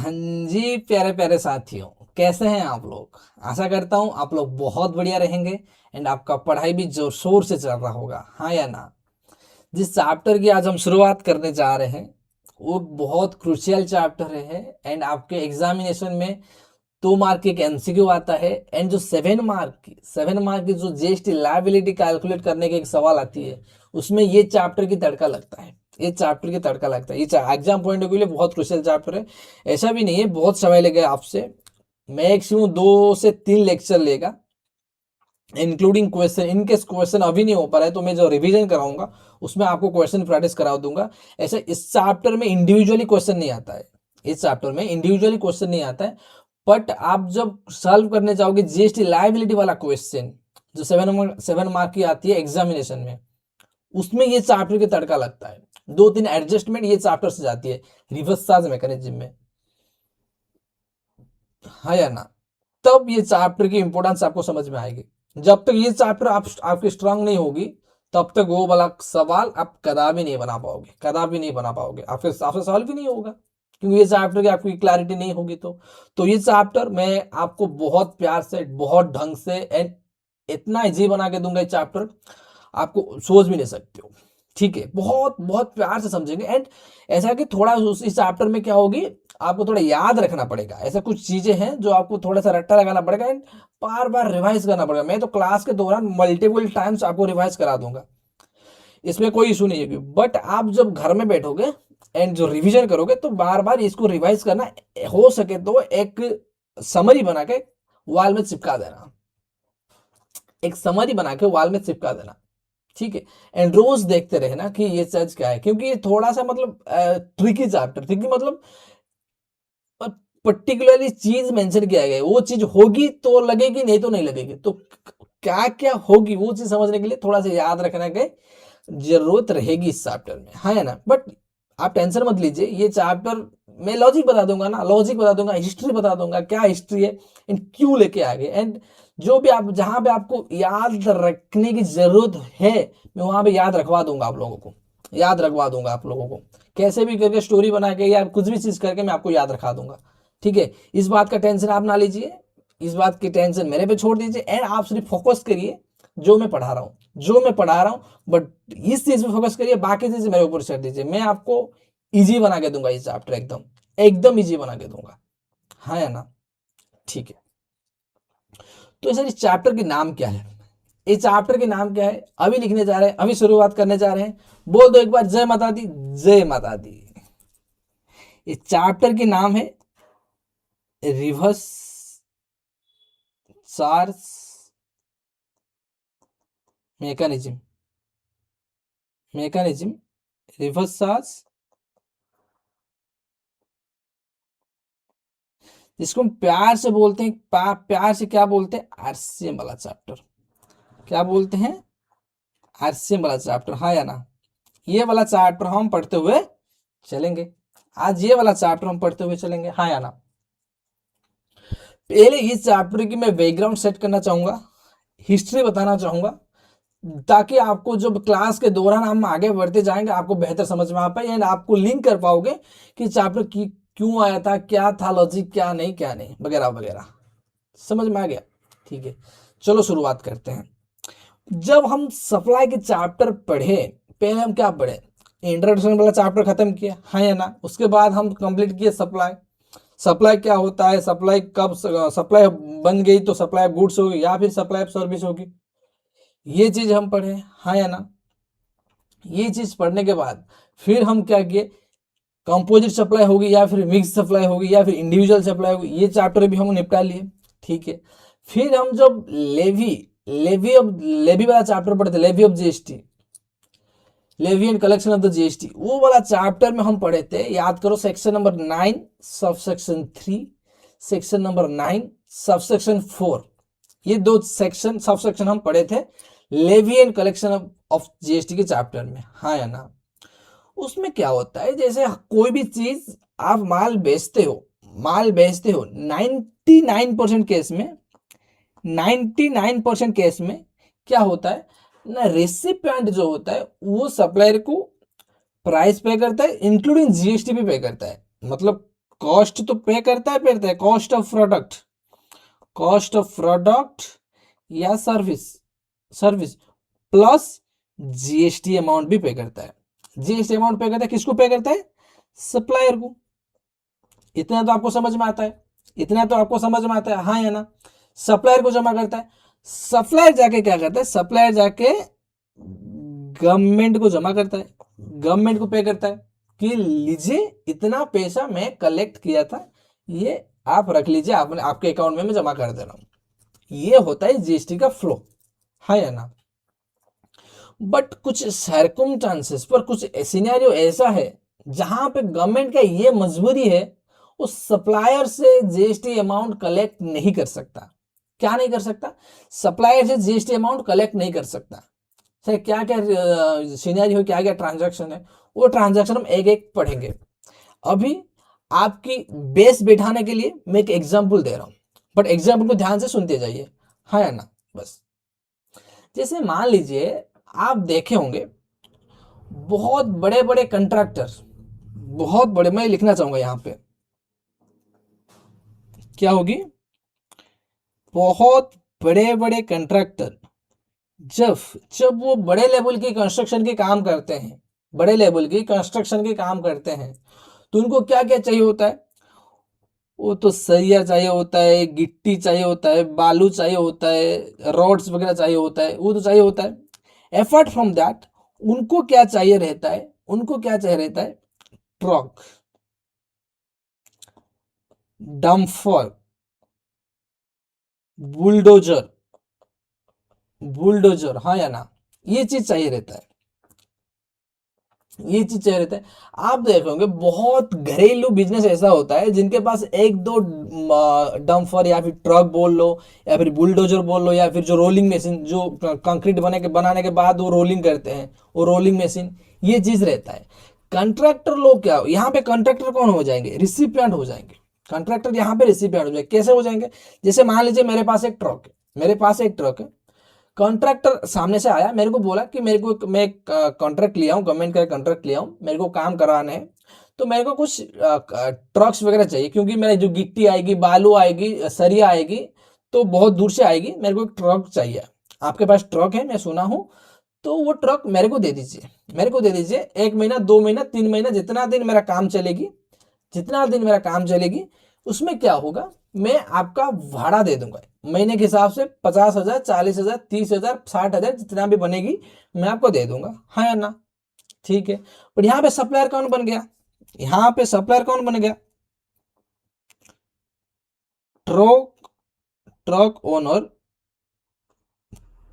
हाँ जी, प्यारे प्यारे साथियों, कैसे हैं आप लोग। आशा करता हूँ आप लोग बहुत बढ़िया रहेंगे एंड आपका पढ़ाई भी जोर शोर से चल रहा होगा, हाँ या ना। जिस चैप्टर की आज हम शुरुआत करने जा रहे हैं वो बहुत क्रुशियल चैप्टर है एंड आपके एग्जामिनेशन में 2 मार्क की एक एमसीक्यू आता है एंड जो 7 मार्क की जो जीएसटी लायबिलिटी कैलकुलेट करने की एक सवाल आती है, उसमें ये चैप्टर की तड़का लगता है। ये एग्जाम पॉइंट ऑफ व्यू बहुत क्रुशियल चैप्टर है। ऐसा भी नहीं है बहुत समय लगेगा आपसे, मैक्सिमम 2 से 3 लेक्चर लेगा इंक्लूडिंग क्वेश्चन। इनकेस क्वेश्चन अभी नहीं हो पा रहा है तो मैं जो रिवीजन कराऊंगा उसमें आपको क्वेश्चन प्रैक्टिस करा दूंगा। ऐसे इस चैप्टर में इंडिविजुअली क्वेश्चन नहीं आता है, बट आप जब सॉल्व करने जाओगे जीएसटी लायबिलिटी वाला क्वेश्चन जो 7 मार्क की आती है एग्जामिनेशन में, उसमें ये चैप्टर के तड़का लगता है। 2-3 एडजस्टमेंट ये चैप्टर से जाती है रिवर्स चार्ज मैकेनिज्म में, हाँ या ना। तब ये चैप्टर की इंपॉर्टेंस आपको समझ में आएगी। जब तक ये चैप्टर आपकी स्ट्रांग नहीं होगी तब तक वो वाला सवाल आप कदापि नहीं बना पाओगे, आपके आपसे सवाल भी नहीं होगा, क्योंकि ये चैप्टर की आपकी क्लैरिटी नहीं होगी। तो ये चैप्टर मैं आपको बहुत प्यार से, बहुत ढंग से एंड इतना इजी बना के दूंगा। ये चैप्टर आपको सोच भी नहीं सकते हो, ठीक है। बहुत बहुत प्यार से समझेंगे एंड ऐसा कि थोड़ा इस चैप्टर में क्या होगी, आपको थोड़ा याद रखना पड़ेगा। ऐसा कुछ चीजें हैं जो आपको थोड़ा सा रट्टा लगाना पड़ेगा एंड बार बार रिवाइज करना पड़ेगा। मैं तो क्लास के दौरान मल्टीपल टाइम्स आपको रिवाइज करा दूंगा, इसमें कोई इशू नहीं है। बट आप जब घर में बैठोगे एंड जो रिवीजन करोगे तो बार बार इसको रिवाइज करना, हो सके तो एक समरी बना के वॉल में चिपका देना, ठीक है। एंड रोज देखते रहना कि ये चीज क्या है, क्योंकि ये थोड़ा सा मतलब ट्रिकी चैप्टर, ट्रिकी मतलब पर्टिकुलरली चीज मेंशन किया गया है, वो चीज होगी तो लगेगी, नहीं तो नहीं लगेगी। तो क्या क्या होगी वो चीज समझने के लिए थोड़ा सा याद रखने की जरूरत रहेगी इस चैप्टर में, हाँ है ना। बट आप टेंशन मत लीजिए, ये चैप्टर मैं लॉजिक बता दूंगा ना, हिस्ट्री बता दूंगा, क्या हिस्ट्री है एंड क्यों लेके आ गए एंड जो भी आप जहां पे आपको याद रखने की जरूरत है मैं वहां पे याद रखवा दूंगा आप लोगों को कैसे भी करके स्टोरी बना के या कुछ भी चीज करके मैं आपको याद रखा दूंगा, ठीक है। इस बात का टेंशन आप ना लीजिए, इस बात की टेंशन मेरे पे छोड़ दीजिए एंड आप सिर्फ फोकस करिए जो मैं पढ़ा रहा हूँ। बट इस चीज में फोकस करिए, बाकी चीज मेरे ऊपर छोड़ दीजिए। मैं आपको इजी बना के दूंगा, इस चैप्टर एकदम एकदम इजी बना के दूंगा, हाँ या ना, ठीक है। तो सर इस चैप्टर के नाम क्या है, अभी लिखने जा रहे हैं, अभी शुरुआत करने जा रहे हैं। बोल दो एक बार, जय माता दी। जय माता दी। इस चैप्टर के नाम है reverse charge mechanism, reverse charge, जिसको हम प्यार से बोलते हैं, प्यार से क्या बोलते हैं, आरसीएम वाला चैप्टर। क्या बोलते हैं, आरसीएम वाला चैप्टर, हाँ या ना। ये वाला चैप्टर हम पढ़ते हुए चलेंगे, आज ये वाला चैप्टर हम पढ़ते हुए चलेंगे, हाँ या ना। पहले इस चैप्टर की मैं बैकग्राउंड सेट करना चाहूंगा, हिस्ट्री बताना चाहूंगा, ताकि आपको जब क्लास के दौरान हम आगे बढ़ते जाएंगे आपको बेहतर समझ में आ पाए एंड आपको लिंक कर पाओगे कि चैप्टर की क्यों आया था, क्या था लॉजिक, क्या नहीं वगैरह वगैरह, समझ में आ गया, ठीक है। चलो शुरुआत करते हैं। जब हम सप्लाई के चैप्टर पढ़े, पहले हम क्या पढ़े, इंट्रोडक्शन वाला चैप्टर खत्म किया, हाँ या ना। उसके बाद हम कंप्लीट किए सप्लाई। सप्लाई क्या होता है, सप्लाई कब, सप्लाई बन गई तो सप्लाई ऑफ गुड्स होगी या फिर सप्लाई ऑफ सर्विस होगी, ये चीज हम पढ़े, हाँ या ना। ये चीज पढ़ने के बाद फिर हम क्या किए, कंपोजिट सप्लाई होगी या फिर मिक्स सप्लाई होगी या फिर इंडिविजुअल सप्लाई होगी, ये चैप्टर भी हम निपटा लिए, ठीक है। फिर हम जब लेवी वाला चैप्टर पढ़े थे, levy and collection of the GST, वो वाला चैप्टर में हम पढ़े थे, याद करो, section number 9 subsection 3, section number 9 subsection 4, ये 2 सेक्शन सबसेक्शन हम पढ़े थे levy and collection of GST के चैप्टर में, हाँ या ना। उसमें क्या होता है, जैसे कोई भी चीज आप माल बेचते हो 99% केस में, 99% केस में क्या होता है ना, रेसिपिएंट जो होता है वो सप्लायर को प्राइस पे करता है, इंक्लूडिंग जीएसटी भी पे करता है। मतलब कॉस्ट तो पे करता है cost of product, cost of product या service, service plus GST amount भी पे करता है। जीएसटी अमाउंट पे करता है, किसको पे करता है? सप्लायर को। इतना तो आपको समझ में आता है, इतना तो आपको समझ में आता है, हाँ या ना? सप्लायर को जमा करता है, सप्लायर जाके क्या करता है? सप्लायर जाके गवर्नमेंट को जमा करता है, गवर्नमेंट को पे करता है कि लीजिए इतना पैसा मैं कलेक्ट किया था, ये आप रख लीजिए, आपने आपके अकाउंट में मैं जमा कर दे रहा हूं। ये होता है जीएसटी का फ्लो, है या ना? बट कुछ सर्कमस्टांसेस पर, कुछ सिनेरियो ऐसा है जहां पे गवर्नमेंट का ये मजबूरी है, उस सप्लायर से जीएसटी अमाउंट कलेक्ट नहीं कर सकता। क्या नहीं कर सकता? सप्लायर से जीएसटी अमाउंट कलेक्ट नहीं कर सकता। सर क्या क्या सिनेरियो, क्या क्या ट्रांजैक्शन है, वो ट्रांजैक्शन हम एक एक पढ़ेंगे। अभी आपकी बेस बैठाने के लिए मैं एक एग्जांपल दे रहा हूं, बट एग्जांपल को ध्यान से सुनते जाइए, हाँ या ना? बस जैसे मान लीजिए आप देखे होंगे बहुत बड़े बड़े कंट्रैक्टर, बहुत बड़े, मैं लिखना चाहूंगा यहां पे, क्या होगी? बहुत बड़े बड़े कंट्रैक्टर जब जब वो बड़े लेवल की कंस्ट्रक्शन के काम करते हैं, बड़े लेवल की कंस्ट्रक्शन के काम करते हैं, तो उनको क्या क्या चाहिए होता है? वो तो सरिया चाहिए होता है, गिट्टी चाहिए होता है, बालू चाहिए होता है, रॉड्स वगैरह चाहिए होता है, वो तो चाहिए होता है। अपार्ट फ्रॉम दैट उनको क्या चाहिए रहता है? उनको क्या चाहिए रहता है? ट्रक, डम्फर, बुलडोजर, बुलडोजर, हाँ या ना? ये चीज चाहिए रहता है, ये चीज चाहिए रहता है। आप देखोगे बहुत घरेलू बिजनेस ऐसा होता है जिनके पास एक दो डम्फर या फिर ट्रक बोल लो, या फिर बुलडोजर बोल लो, या फिर जो रोलिंग मशीन, जो कंक्रीट बनाने के बाद वो रोलिंग करते हैं, वो रोलिंग मशीन, ये चीज रहता है। कंट्रैक्टर लोग क्या, यहाँ पे कंट्रैक्टर कौन हो जाएंगे? रिसिपिएंट हो जाएंगे। कंट्रैक्टर यहाँ पे रिसिपिएंट हो जाएंगे। कैसे हो जाएंगे? जैसे मान लीजिए मेरे पास एक ट्रक है, मेरे पास एक ट्रक है, कॉन्ट्रैक्टर सामने से आया, मेरे को बोला कि मेरे को मैं कॉन्ट्रैक्ट लिया हूँ, गवर्नमेंट का कॉन्ट्रैक्ट लिया हूँ, मेरे को काम कराना है, तो मेरे को कुछ ट्रक्स वगैरह चाहिए, क्योंकि मेरे जो गिट्टी आएगी, बालू आएगी, सरिया आएगी, तो बहुत दूर से आएगी, मेरे को एक ट्रक चाहिए। आपके पास ट्रक है, मैं सुना हूँ, तो वो ट्रक मेरे को दे दीजिए, मेरे को दे दीजिए। 1 महीना, 2 महीना, 3 महीना, जितना दिन मेरा काम चलेगी, जितना दिन मेरा काम चलेगी, उसमें क्या होगा, मैं आपका भाड़ा दे दूंगा महीने के हिसाब से, 50,000, 40,000, 30,000, 60,000, जितना भी बनेगी मैं आपको दे दूंगा, हाँ या ना? ठीक है। पर यहाँ पे सप्लायर कौन बन गया? यहाँ पे सप्लायर कौन बन गया? Truck, truck owner,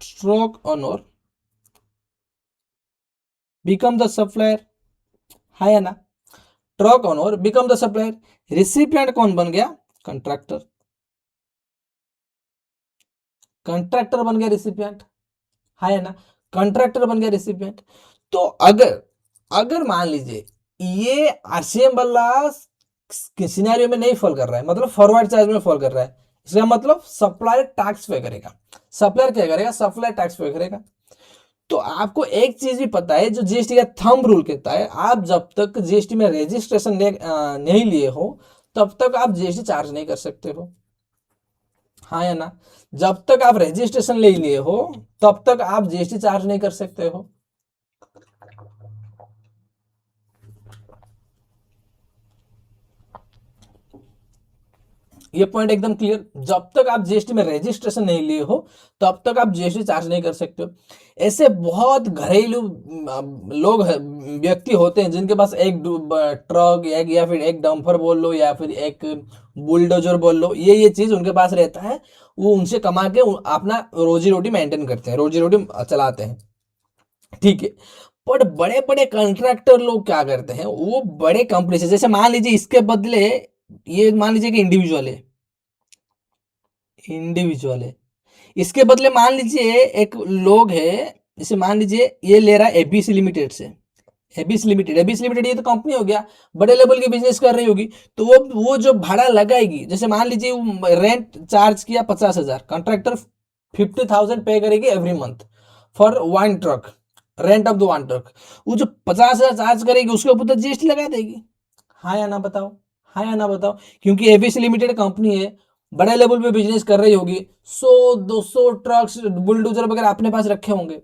truck owner become the supplier, हाँ या ना? Truck owner become the supplier. Recipient कौन बन गया? कंट्रैक्टर, कंट्रैक्टर बन गया रिसिपिएंट, है ना? कॉन्ट्रैक्टर बन गया रिसिपिएंट। तो अगर अगर मान लीजिए ये आरसीएम वाला सिनेरियो में नहीं फॉल कर रहा है, मतलब फॉरवर्ड चार्ज में फॉल कर रहा है, इसका मतलब सप्लायर टैक्स पे करेगा। सप्लायर क्या करेगा? सप्लायर टैक्स पे करेगा। तो आपको एक चीज भी पता है, जो जीएसटी का थंब रूल कहता है, आप जब तक जीएसटी में रजिस्ट्रेशन नहीं लिए हो, तब तक आप जीएसटी चार्ज नहीं कर सकते हो, हाँ या ना? जब तक आप रजिस्ट्रेशन ले लिए हो, तब तक आप जीएसटी चार्ज नहीं कर सकते हो। ये पॉइंट एकदम क्लियर। जब तक आप जीएसटी में रजिस्ट्रेशन नहीं लिए हो, तब तक आप जीएसटी चार्ज नहीं कर सकते हो। ऐसे बहुत घरेलू लोग व्यक्ति होते हैं जिनके पास एक ट्रक, एक या फिर एक डंपर बोल लो, या फिर एक बुलडोजर बोल लो, ये चीज उनके पास रहता है। वो उनसे कमा के अपना रोजी रोटी मेंटेन करते हैं, रोजी रोटी चलाते हैं, ठीक है। पर बड़े बड़े कॉन्ट्रैक्टर लोग क्या करते हैं, वो बड़े कंपनी से, जैसे मान लीजिए इसके बदले, ये मान लीजिए कि इंडिविजुअल है, इंडिविजुअल है, इसके बदले मान लीजिए एक लोग है, जैसे मान लीजिए ये ले रहा है एबीसी लिमिटेड से, एबीसी लिमिटेड, एबीसी लिमिटेड ये तो कंपनी हो गया, बड़े लेवल की बिजनेस कर रही होगी, तो वो जो भाड़ा लगाएगी, जैसे मान लीजिए रेंट चार्ज किया 50,000, कॉन्ट्रैक्टर 50,000 पे करेगी every month for one truck, rent of the one truck. वो जो 50,000 चार्ज करेगी उसके ऊपर तो जीएसटी लगा देगी, हाँ या ना बताओ? हाँ या ना बताओ, क्योंकि एबीसी लिमिटेड कंपनी है, बड़े लेवल पे बिजनेस कर रही होगी, 100-200 ट्रक्स बुलडोजर वगैरह अपने पास रखे होंगे,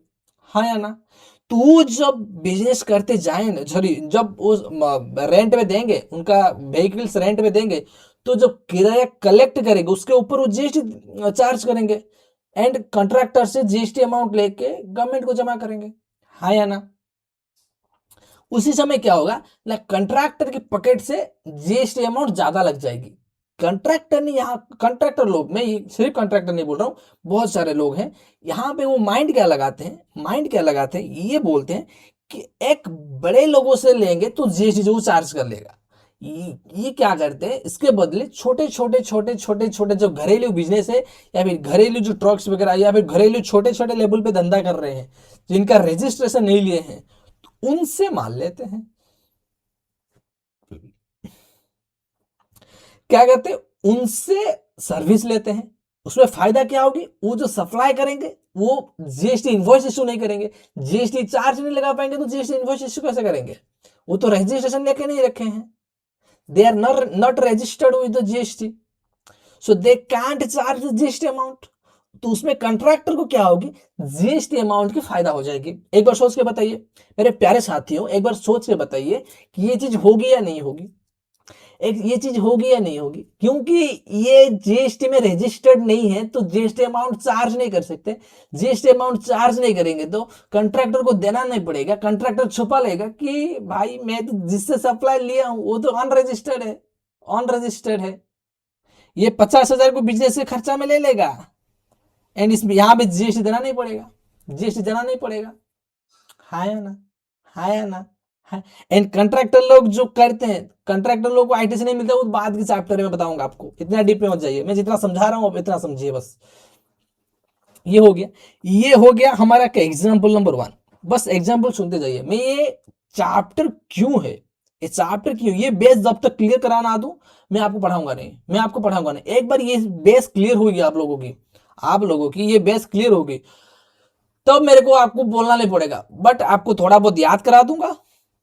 हाँ या ना। तो वो जब बिजनेस करते जाए ना, सॉरी, जब उस रेंट में देंगे, उनका व्हीकल्स रेंट में देंगे, तो जब किराया कलेक्ट करेंगे उसके ऊपर वो जीएसटी चार्ज करेंगे, एंड कॉन्ट्रैक्टर से जीएसटी अमाउंट लेके गवर्नमेंट को जमा करेंगे, हाँ या ना। उसी समय क्या होगा ना, कंट्रैक्टर की पॉकेट से जीएसटी अमाउंट ज्यादा लग जाएगी। कंट्रैक्टर ने यहाँ, कंट्रैक्टर लोग, मैं सिर्फ कंट्रैक्टर नहीं बोल रहा हूँ, बहुत सारे लोग हैं यहाँ पे, वो माइंड क्या लगाते हैं, माइंड क्या लगाते हैं, ये बोलते हैं कि एक बड़े लोगों से लेंगे तो जीएसटी जो चार्ज कर लेगा। ये क्या करते हैं, इसके बदले छोटे छोटे छोटे छोटे छोटे जो घरेलू बिजनेस है, या फिर घरेलू जो ट्रक्स वगैरह, या फिर घरेलू छोटे छोटे लेवल पे धंधा कर रहे हैं, जिनका रजिस्ट्रेशन नहीं लिए हैं, उनसे मान लेते हैं। क्या कहते हैं, उनसे सर्विस लेते हैं। उसमें फायदा क्या होगी, वो जो सप्लाई करेंगे वो जीएसटी इनवॉइस इशू नहीं करेंगे, जीएसटी चार्ज नहीं लगा पाएंगे, तो जीएसटी इनवॉइस इशू कैसे करेंगे, वो तो रजिस्ट्रेशन लेके नहीं रखे हैं, they are not registered with the GST, so they can't charge the GST amount. तो उसमें कंट्रैक्टर को क्या होगी, जीएसटी अमाउंट की फायदा हो जाएगी। एक बार सोच के बताइए मेरे प्यारे साथियों, एक बार सोच के बताइए कि ये चीज होगी या नहीं होगी, एक ये चीज होगी या नहीं होगी, क्योंकि ये जीएसटी में रजिस्टर्ड नहीं है, तो जीएसटी अमाउंट चार्ज नहीं कर सकते। जीएसटी अमाउंट चार्ज नहीं करेंगे तो कंट्रैक्टर को देना नहीं पड़ेगा, कंट्रैक्टर छुपा लेगा कि भाई मैं तो जिससे सप्लाई लिया हूं वो तो अनरजिस्टर्ड है, अनरजिस्टर्ड है, ये 50,000 को बिजनेस के खर्चा में ले लेगा, एंड इसमें यहाँ पे जीएसटी देना नहीं पड़ेगा, जीएसटी देना नहीं पड़ेगा, हाँ या ना, हाँ या ना। हाँ। एंड कंट्रैक्टर लोग जो करते हैं, कंट्रैक्टर लोग को आईटी से नहीं मिलता, वो बाद के चैप्टर में बताऊंगा आपको, इतना डीप में मत जाइए, मैं जितना समझा रहा हूँ आप इतना समझिए बस। ये हो गया, ये हो गया हमारा क्या, एग्जाम्पल नंबर 1। बस एग्जाम्पल सुनते जाइए, मैं ये चैप्टर क्यों है, ये चैप्टर क्यों, ये बेस जब तक क्लियर कराना दूं, मैं आपको पढ़ाऊंगा नहीं, मैं आपको पढ़ाऊंगा नहीं। एक बार ये बेस क्लियर होगी आप लोगों की, आप लोगों की ये बेस क्लियर होगी, तब मेरे को आपको बोलना नहीं पड़ेगा, बट आपको थोड़ा बहुत याद करा दूंगा,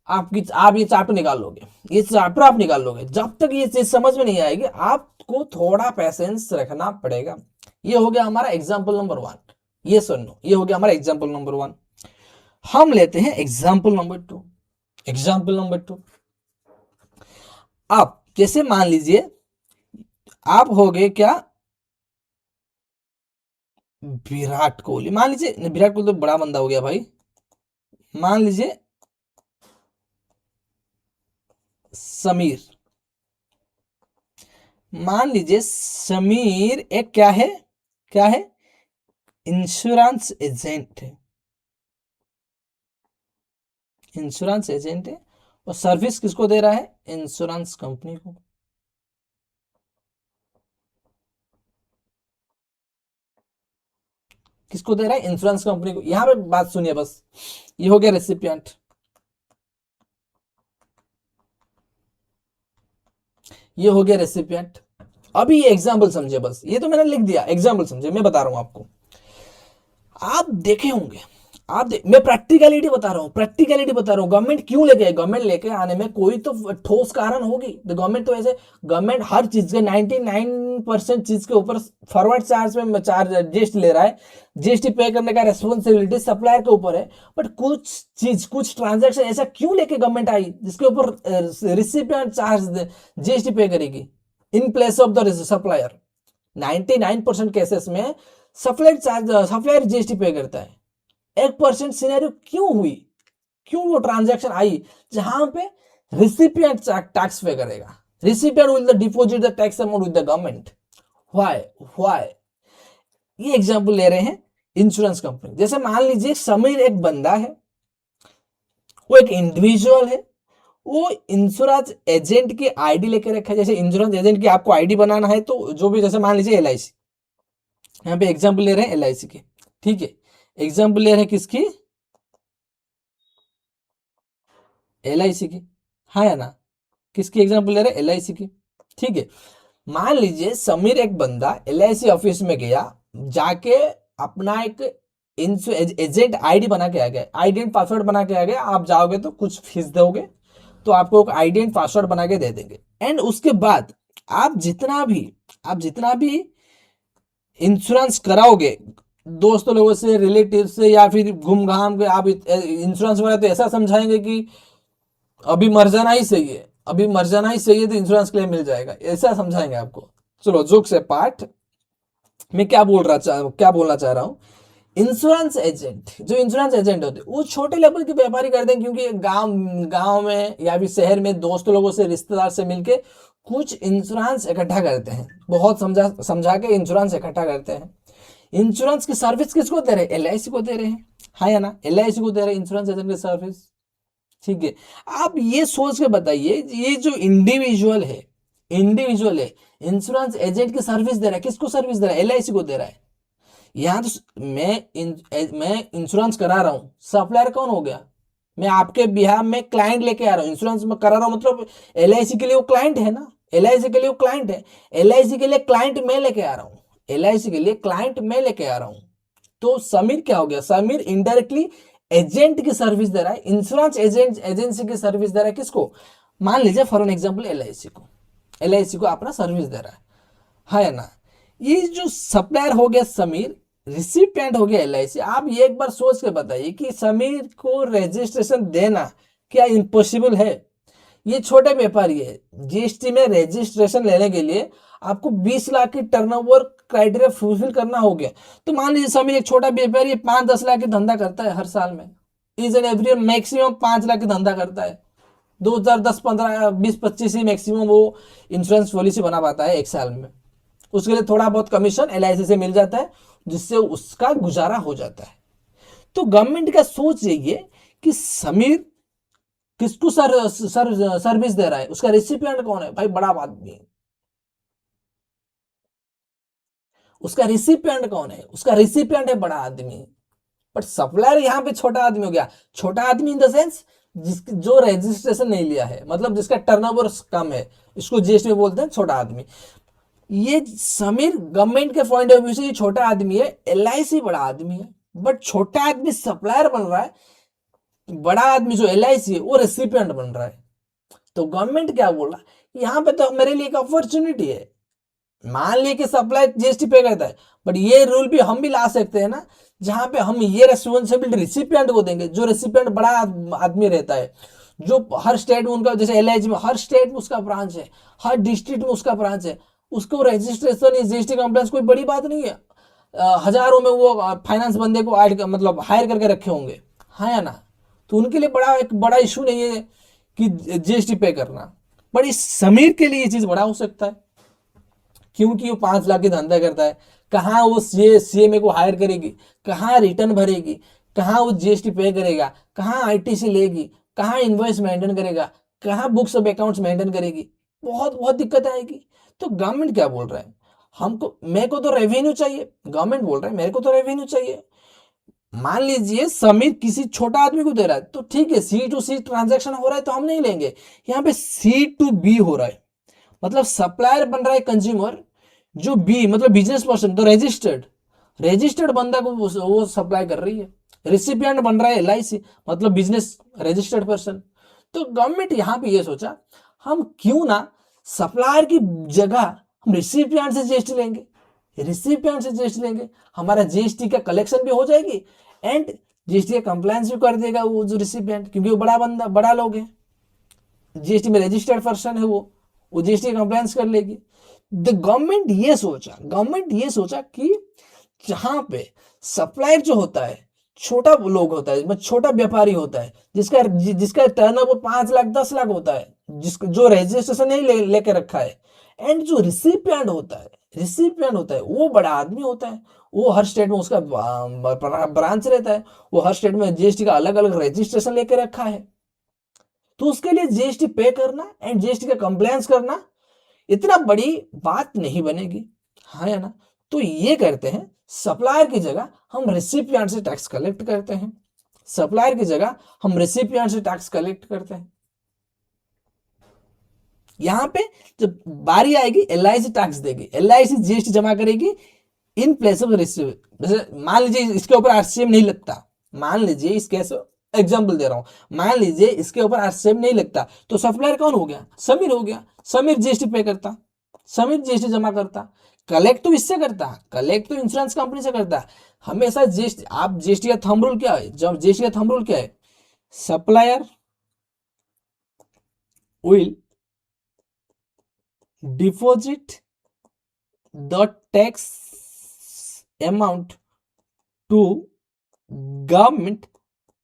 आप ये चैप्टर निकाल लोगे, ये चैप्टर आप निकाल लोगे। जब तक ये चीज समझ में नहीं आएगी, आपको थोड़ा पैसेंस रखना पड़ेगा। ये हो गया हमारा एग्जाम्पल नंबर 1, ये सुन लो, ये हो गया हमारा एग्जाम्पल नंबर 1। हम लेते हैं एग्जाम्पल नंबर 2। एग्जाम्पल नंबर 2, आप जैसे मान लीजिए आप हो गए क्या, विराट कोहली, मान लीजिए, विराट कोहली तो बड़ा बंदा हो गया भाई, मान लीजिए समीर, मान लीजिए समीर एक क्या है, क्या है, इंश्योरेंस एजेंट है, इंश्योरेंस एजेंट है, और सर्विस किसको दे रहा है, इंश्योरेंस कंपनी को। किसको दे रहा है, इंश्योरेंस कंपनी को। यहां पे बात सुनिए बस, ये हो गया रेसिपिएंट, ये हो गया रेसिपिएंट। अभी ये एग्जाम्पल समझे बस, ये तो मैंने लिख दिया, एग्जाम्पल समझे, मैं बता रहा हूं आपको। आप देखे होंगे, मैं प्रैक्टिकलिटी बता रहा हूँ, प्रैक्टिकलिटी बता रहा हूँ, गवर्नमेंट क्यों लेके आए, गवर्नमेंट लेके आने में कोई तो ठोस कारण होगी। तो गवर्नमेंट तो ऐसे, गवर्नमेंट हर चीज के 99% चीज के ऊपर फॉरवर्ड चार्ज में चार्ज जीएसटी ले रहा है, जीएसटी पे करने का रेस्पॉन्सिबिलिटी सप्लायर के ऊपर है। बट कुछ चीज, कुछ ट्रांजेक्शन ऐसा क्यों लेके गवर्नमेंट आई जिसके ऊपर रिसिपिएंट चार्ज जीएसटी पे करेगी in place of the supplier. 99% cases में सप्लायर जीएसटी पे करता है। 1% सिनेरियो क्यों हुई, क्यों वो ट्रांजैक्शन आई जहां पे रिसिपिएंट टैक्स पे करेगा, recipient will deposit the tax amount with the government. Why, why, ये एग्जांपल ले रहे हैं इंश्योरेंस कंपनी। जैसे मान लीजिए समीर एक बंदा है, वो एक इंडिविजुअल है, वो इंश्योरेंस एजेंट की आईडी लेके रखा है। जैसे इंश्योरेंस एजेंट की आपको आईडी बनाना है तो जो भी, जैसे मान लीजिए एलआईसी, यहाँ पे एग्जांपल ले रहे हैं एलआईसी की, ठीक है, एग्जांपल ले रहे हैं किसकी, एलआईसी की, हाँ या ना, किसकी एग्जांपल ले रहे हैं, एलआईसी की, ठीक है। मान लीजिए समीर एक बंदा एलआईसी ऑफिस में गया, जाके अपना एक एजेंट आईडी बना के आ गया, आईडी एंड पासवर्ड बना के आ गया। आप जाओगे तो कुछ फीस दोगे, तो आपको एक आईडी एंड पासवर्ड बना के दे देंगे। एंड उसके बाद आप जितना भी इंश्योरेंस कराओगे दोस्त लोगों से, रिलेटिव से, या फिर घूम घाम के आप इंश्योरेंस वाला तो ऐसा समझाएंगे कि अभी मर जाना ही सही है, अभी मर जाना ही सही है तो इंश्योरेंस क्लेम मिल जाएगा, ऐसा समझाएंगे आपको। चलो जोक से पार्ट, मैं क्या बोलना चाह रहा हूँ, इंश्योरेंस एजेंट, जो इंश्योरेंस एजेंट होते हैं वो छोटे लेवल के व्यापारी करते हैं, क्योंकि गांव गांव में या फिर शहर में दोस्त लोगों से, रिश्तेदार से मिलके कुछ इंश्योरेंस इकट्ठा करते हैं, बहुत समझा समझा के इंश्योरेंस इकट्ठा करते हैं। इंश्योरेंस की सर्विस किसको दे रहे हैं? एलआईसी को दे रहे हैं, हाँ या ना, एलआईसी को दे रहे हैं इंश्योरेंस एजेंट की सर्विस। ठीक है, आप ये सोच के बताइए, ये जो इंडिविजुअल है इंश्योरेंस एजेंट की सर्विस दे रहा है, किसको सर्विस दे रहा है? एलआईसी को दे रहा है। यहाँ तो मैं इंश्योरेंस करा रहा हूँ, सप्लायर कौन हो गया? मैं आपके बिहार में क्लाइंट लेके आ रहा हूँ, इंश्योरेंस में करा रहा हूँ, मतलब एलआईसी के लिए वो क्लाइंट है ना, एलआईसी के लिए वो क्लाइंट है, एलआईसी के लिए क्लाइंट मैं लेके आ रहा हूँ, एलआईसी के लिए क्लाइंट मैं लेके आ रहा हूँ। तो समीर क्या हो गया? समीर इनडायरेक्टली एजेंट की सर्विस दे रहा है, इंश्योरेंस एजेंसी की सर्विस दे रहा है, किसको? मान लीजिए फॉर एन एग्जाम्पल एलआईसी को अपना सर्विस दे रहा है ना। ये जो सप्लायर हो गया समीर, रिसिपिएंट हो गया एलआईसी। आप ये एक बार सोच के बताइए कि समीर को रजिस्ट्रेशन देना क्या इम्पॉसिबल है? ये छोटे व्यापारी है, जीएसटी में रजिस्ट्रेशन लेने के लिए आपको 20 लाख की टर्नओवर क्राइटेरिया फुलफिल करना हो गया। तो मान लीजिए समीर एक छोटा व्यापारी 5-10 लाख की धंधा करता है हर साल में, is an every maximum 5 lakh की धंधा करता है, 2010, 15, 20, 25 ही मैक्सिमम वो इंश्योरेंस पॉलिसी बना पाता है एक साल में। उसके लिए थोड़ा बहुत कमीशन एलआईसी से मिल जाता है, जिससे उसका गुजारा हो जाता है। तो गवर्नमेंट का सोच यही है कि समीर किसको सर्विस दे रहा है, उसका रिसिपिएंट कौन है? भाई बड़ा आदमी। उसका रिसिपिएंट कौन है? उसका रिसिपिएंट है बड़ा आदमी। बट सप्लायर यहाँ पे छोटा आदमी हो गया। छोटा आदमी इन द सेंस जो रजिस्ट्रेशन नहीं लिया है, मतलब जिसका टर्नओवर कम है, इसको जीएसटी में बोलते हैं छोटा आदमी। ये समीर गवर्नमेंट के पॉइंट ऑफ व्यू से ये छोटा आदमी है, एलआईसी बड़ा आदमी है, बट छोटा आदमी सप्लायर बन रहा है, बड़ा आदमी जो एलआईसी है वो रेसिपिएंट बन रहा है। तो गवर्नमेंट क्या बोल रहा है, यहाँ पे तो मेरे लिए एक अपॉर्चुनिटी है। मान लिया कि सप्लाई जीएसटी पे करता है, बट ये रूल भी हम भी ला सकते हैं ना, जहां पे हम ये रेस्पॉन्सिबिलिटी रिसिपिएंट को देंगे, जो रिसिपिएंट बड़ा आदमी रहता है, जो हर स्टेट में उनका, जैसे एलआईसी में हर स्टेट में उसका ब्रांच है, हर डिस्ट्रिक्ट में उसका ब्रांच है, उसको रजिस्ट्रेशन जीएसटी कंप्लायंस कोई बड़ी बात नहीं है। हजारों में वो फाइनेंस बंदे को ऐड मतलब हायर करके रखे होंगे, हाँ या ना। तो उनके लिए एक बड़ा इशू नहीं है कि जीएसटी पे करना, बट इस समीर के लिए ये चीज बड़ा हो सकता है, क्योंकि वो 5 लाख की धंधा करता है। कहाँ वो सीएमए को हायर करेगी, कहाँ रिटर्न भरेगी, कहाँ वो जीएसटी पे करेगा, कहाँ आईटीसी लेगी, कहाँ इनवॉइस मेंटेन करेगा, कहाँ बुक्स ऑफ अकाउंट्स मेंटेन करेगी, बहुत बहुत दिक्कत आएगी। तो गवर्नमेंट क्या बोल रहा है, हमको, मेरे को तो रेवेन्यू चाहिए। गवर्नमेंट बोल रहा है मेरे को तो रेवेन्यू चाहिए। मान लीजिए समीर किसी छोटा आदमी को दे रहा है, तो ठीक है, सी टू सी ट्रांजेक्शन हो रहा है तो हम नहीं लेंगे। यहाँ पे सी टू बी हो रहा है, मतलब सप्लायर बन रहा है कंज्यूमर, जो बी मतलब बिजनेस पर्सन, तो रजिस्टर्ड बंदा को वो सप्लाई कर रही है। रिसिपिएंट बन रहा है एलआईसी, मतलब बिजनेस रजिस्टर्ड पर्सन। तो गवर्नमेंट यहां पे ये सोचा, हम क्यों ना सप्लायर की जगह हम रिसिपिएंट से जीएसटी लेंगे, हमारा जीएसटी का कलेक्शन भी हो जाएगी, एंड जीएसटी का कंप्लायंस भी कर देगा वो जो रिसिपिएंट, क्योंकि वो बड़ा लोग है, जीएसटी में रजिस्टर्ड पर्सन है, वो जीएसटी कंप्लायंस कर लेगी। गवर्नमेंट ये सोचा कि जहां पे सप्लायर जो होता है छोटा लोग होता है, मतलब छोटा व्यापारी होता है, जिसका टर्नओवर 5 लाख 10 लाख होता है, जो रजिस्ट्रेशन नहीं लेके रखा है, एंड जो रिसिपिएंट होता है वो बड़ा आदमी होता है, वो हर स्टेट में उसका ब्रांच रहता है, वो हर स्टेट में जीएसटी का अलग अलग रजिस्ट्रेशन लेके रखा है। तो उसके लिए जीएसटी पे करना एंड जीएसटी का कंप्लायंस करना इतना बड़ी बात नहीं बनेगी, हाँ या ना। तो ये करते हैं, सप्लायर की जगह हम रेसिपिएंट से टैक्स कलेक्ट करते हैं, यहां पे जब बारी आएगी एलआईसी टैक्स देगी, एलआईसी जीएसटी जमा करेगी इन प्लेस ऑफ रिसिपिएंट। जैसे मान लीजिए इसके ऊपर आरसीएम नहीं लगता, मान लीजिए इस केस एग्जाम्पल दे रहा हूं, मान लीजिए इसके ऊपर आरसीएम नहीं लगता तो सप्लायर कौन हो गया, समीर हो गया। समीर जीएसटी पे करता, समीर जीएसटी जमा करता। कलेक्ट तो इससे करता, कलेक्ट तो इंश्योरेंस कंपनी से करता। हमेशा जीएसटी, आप जीएसटी का थंब रूल क्या है, जब जीएसटी का थंब रूल क्या है, supplier will deposit the tax amount to government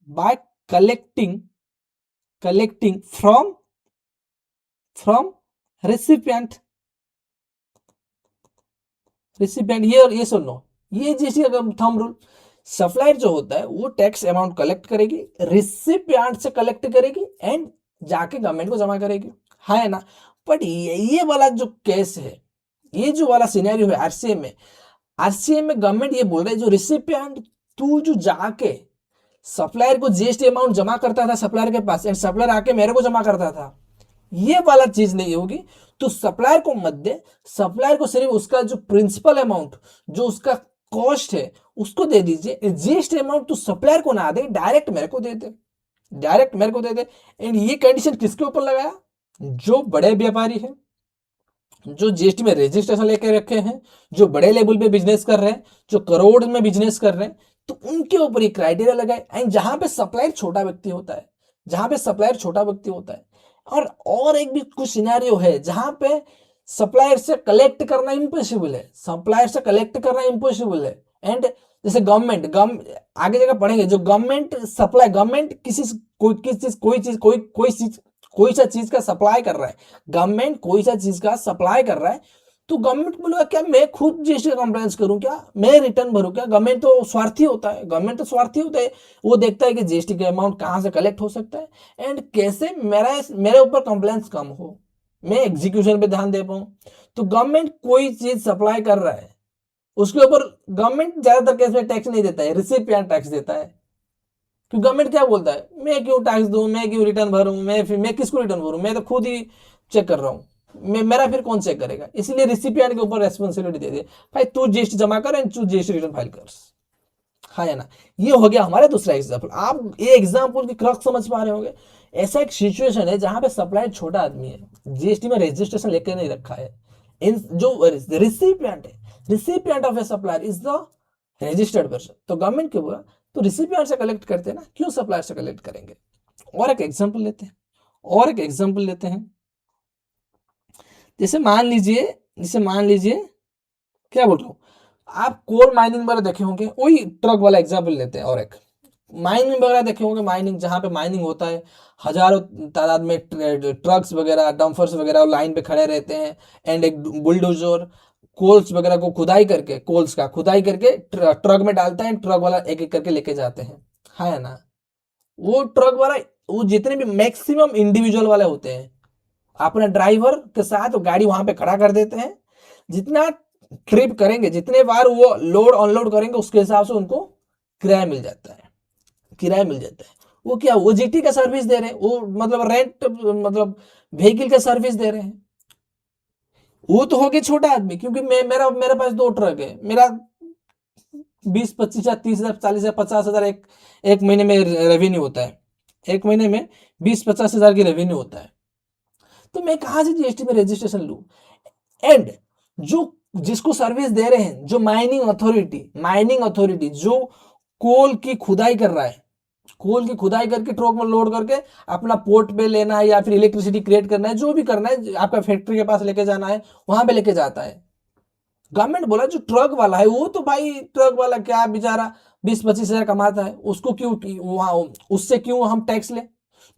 by collecting from recipient, ये सुनो, ये जीएसटी का थंब रूल। सप्लायर जो होता है वो टैक्स अमाउंट कलेक्ट करेगी, रिसिपिएंट से कलेक्ट करेगी एंड जाके गवर्नमेंट को जमा करेगी, है ना। बट ये वाला जो केस है, ये जो वाला सिनेरियो है आरसीएम में, आरसीएम में गवर्नमेंट ये बोल रहे है जो रिसिपिएंट, तू जो जाके सप्लायर को जीएसटी अमाउंट जमा करता था सप्लायर के पास एंड सप्लायर आके मेरे को जमा करता था, ये वाला चीज नहीं होगी। तो सप्लायर को मत दे, सप्लायर को सिर्फ उसका जो प्रिंसिपल अमाउंट, जो उसका कॉस्ट है उसको दे दीजिए। जीएसटी अमाउंट तो सप्लायर को ना दे, डायरेक्ट मेरे को दे दे, डायरेक्ट मेरे को दे दे। एंड ये कंडीशन किसके ऊपर लगाया, जो बड़े व्यापारी है, जो जीएसटी में रजिस्ट्रेशन लेके रखे हैं, जो बड़े लेवल पे बिजनेस कर रहे हैं, जो करोड़ में बिजनेस कर रहे हैं, तो उनके ऊपर ये क्राइटेरिया लगाए। एंड जहां पे सप्लायर छोटा व्यक्ति होता है, जहां पे सप्लायर छोटा व्यक्ति होता है, और एक भी कुछ सिनेरियो है जहां पे सप्लायर से कलेक्ट करना इम्पॉसिबल है, सप्लायर से कलेक्ट करना इम्पॉसिबल है। एंड जैसे गवर्नमेंट आगे जगह पढ़ेंगे, जो गवर्नमेंट सप्लाई, गवर्नमेंट कोई सा चीज का सप्लाई कर रहा है, गवर्नमेंट कोई सा चीज का सप्लाई कर रहा है, तो गवर्नमेंट बोलेगा क्या मैं खुद जीएसटी कंप्लायंस करूं, क्या मैं रिटर्न भरूं, क्या। गवर्नमेंट तो स्वार्थी होता है, गवर्नमेंट तो स्वार्थी होता है, वो देखता है कि जीएसटी का अमाउंट कहां से कलेक्ट हो सकता है एंड कैसे मेरे ऊपर कंप्लायंस कम हो, मैं एग्जीक्यूशन पे ध्यान दे पाऊं। तो गवर्नमेंट कोई चीज सप्लाई कर रहा है, उसके ऊपर गवर्नमेंट ज्यादातर केस में टैक्स नहीं देता है, रिसिपिएंट टैक्स देता है। तो गवर्नमेंट क्या बोलता है, मैं क्यों टैक्स दूं, मैं क्यों रिटर्न भरूं, मैं किसको रिटर्न भरूं, मैं तो खुद ही चेक कर रहा हूं, मेरा फिर कौन चेक करेगा। इसलिए रिसिपिएंट के ऊपर रेस्पॉन्सिबिलिटी दे दे, भाई तू जीएसटी जमा कर एंड तू जीएसटी रिटर्न फाइल कर, है ना। ये हो गया हमारा दूसरा एग्जाम्पल। आप ये एग्जाम्पल की क्रक्स समझ पा रहे होंगे। ऐसा एक सिचुएशन है जहां पे सप्लायर छोटा आदमी है, जीएसटी में रजिस्ट्रेशन लेकर नहीं रखा है, इन जो रिसिपिएंट है, recipient of A supplier is the registered person, तो गवर्नमेंट के बोला तो रिसिपिएंट से कलेक्ट करते हैं ना, क्यों सप्लायर से कलेक्ट करेंगे। और एक एग्जाम्पल लेते हैं, और एक एग्जाम्पल लेते हैं। जैसे मान लीजिए क्या बोल रहा हूं, आप कोल माइनिंग वगैरह देखे होंगे, वही ट्रक वाला एग्जाम्पल लेते हैं। और एक माइनिंग वगैरह देखे होंगे, माइनिंग जहां पे माइनिंग होता है, हजारों तादाद में ट्रक्स वगैरह, डंपर्स वगैरह लाइन पे खड़े रहते हैं एंड एक बुलडोजर कोल्स वगैरह को खुदाई करके, कोल्स का खुदाई करके ट्रक में डालता है, ट्रक वाला एक एक करके लेके जाते हैं, है ना। वो ट्रक वाला, वो जितने भी मैक्सिमम इंडिविजुअल वाले होते हैं, अपने ड्राइवर के साथ गाड़ी वहां पे खड़ा कर देते हैं, जितना ट्रिप करेंगे, जितने बार वो लोड अनलोड करेंगे, उसके हिसाब से उनको किराया मिल जाता है, किराया मिल जाता है। वो क्या, वो जीटी का सर्विस दे रहे हैं, वो मतलब रेंट, मतलब व्हीकल का सर्विस दे रहे हैं। वो तो हो गया छोटा आदमी, क्योंकि मेरे पास 2 ट्रक है, मेरा 20-25 हजार, 30 हजार, 40 हजार, 50 हजार एक महीने में रेवेन्यू होता है, एक महीने में 20-50 हजार की रेवेन्यू होता है। तो मैं कहां से जीएसटी में रजिस्ट्रेशन लूं। एंड जो जिसको सर्विस दे रहे हैं, जो माइनिंग अथॉरिटी जो कोल की खुदाई कर रहा है, कोल की खुदाई करके ट्रक में लोड करके अपना पोर्ट पे लेना है या फिर इलेक्ट्रिसिटी क्रिएट करना है, जो भी करना है, आपका फैक्ट्री के पास लेके जाना है, वहां पे लेके जाता है। गवर्नमेंट बोला जो ट्रक वाला है, वो तो भाई ट्रक वाला क्या बेचारा 20-25 हजार कमाता है, उसको क्यों वहां, उससे क्यों हम टैक्स ले।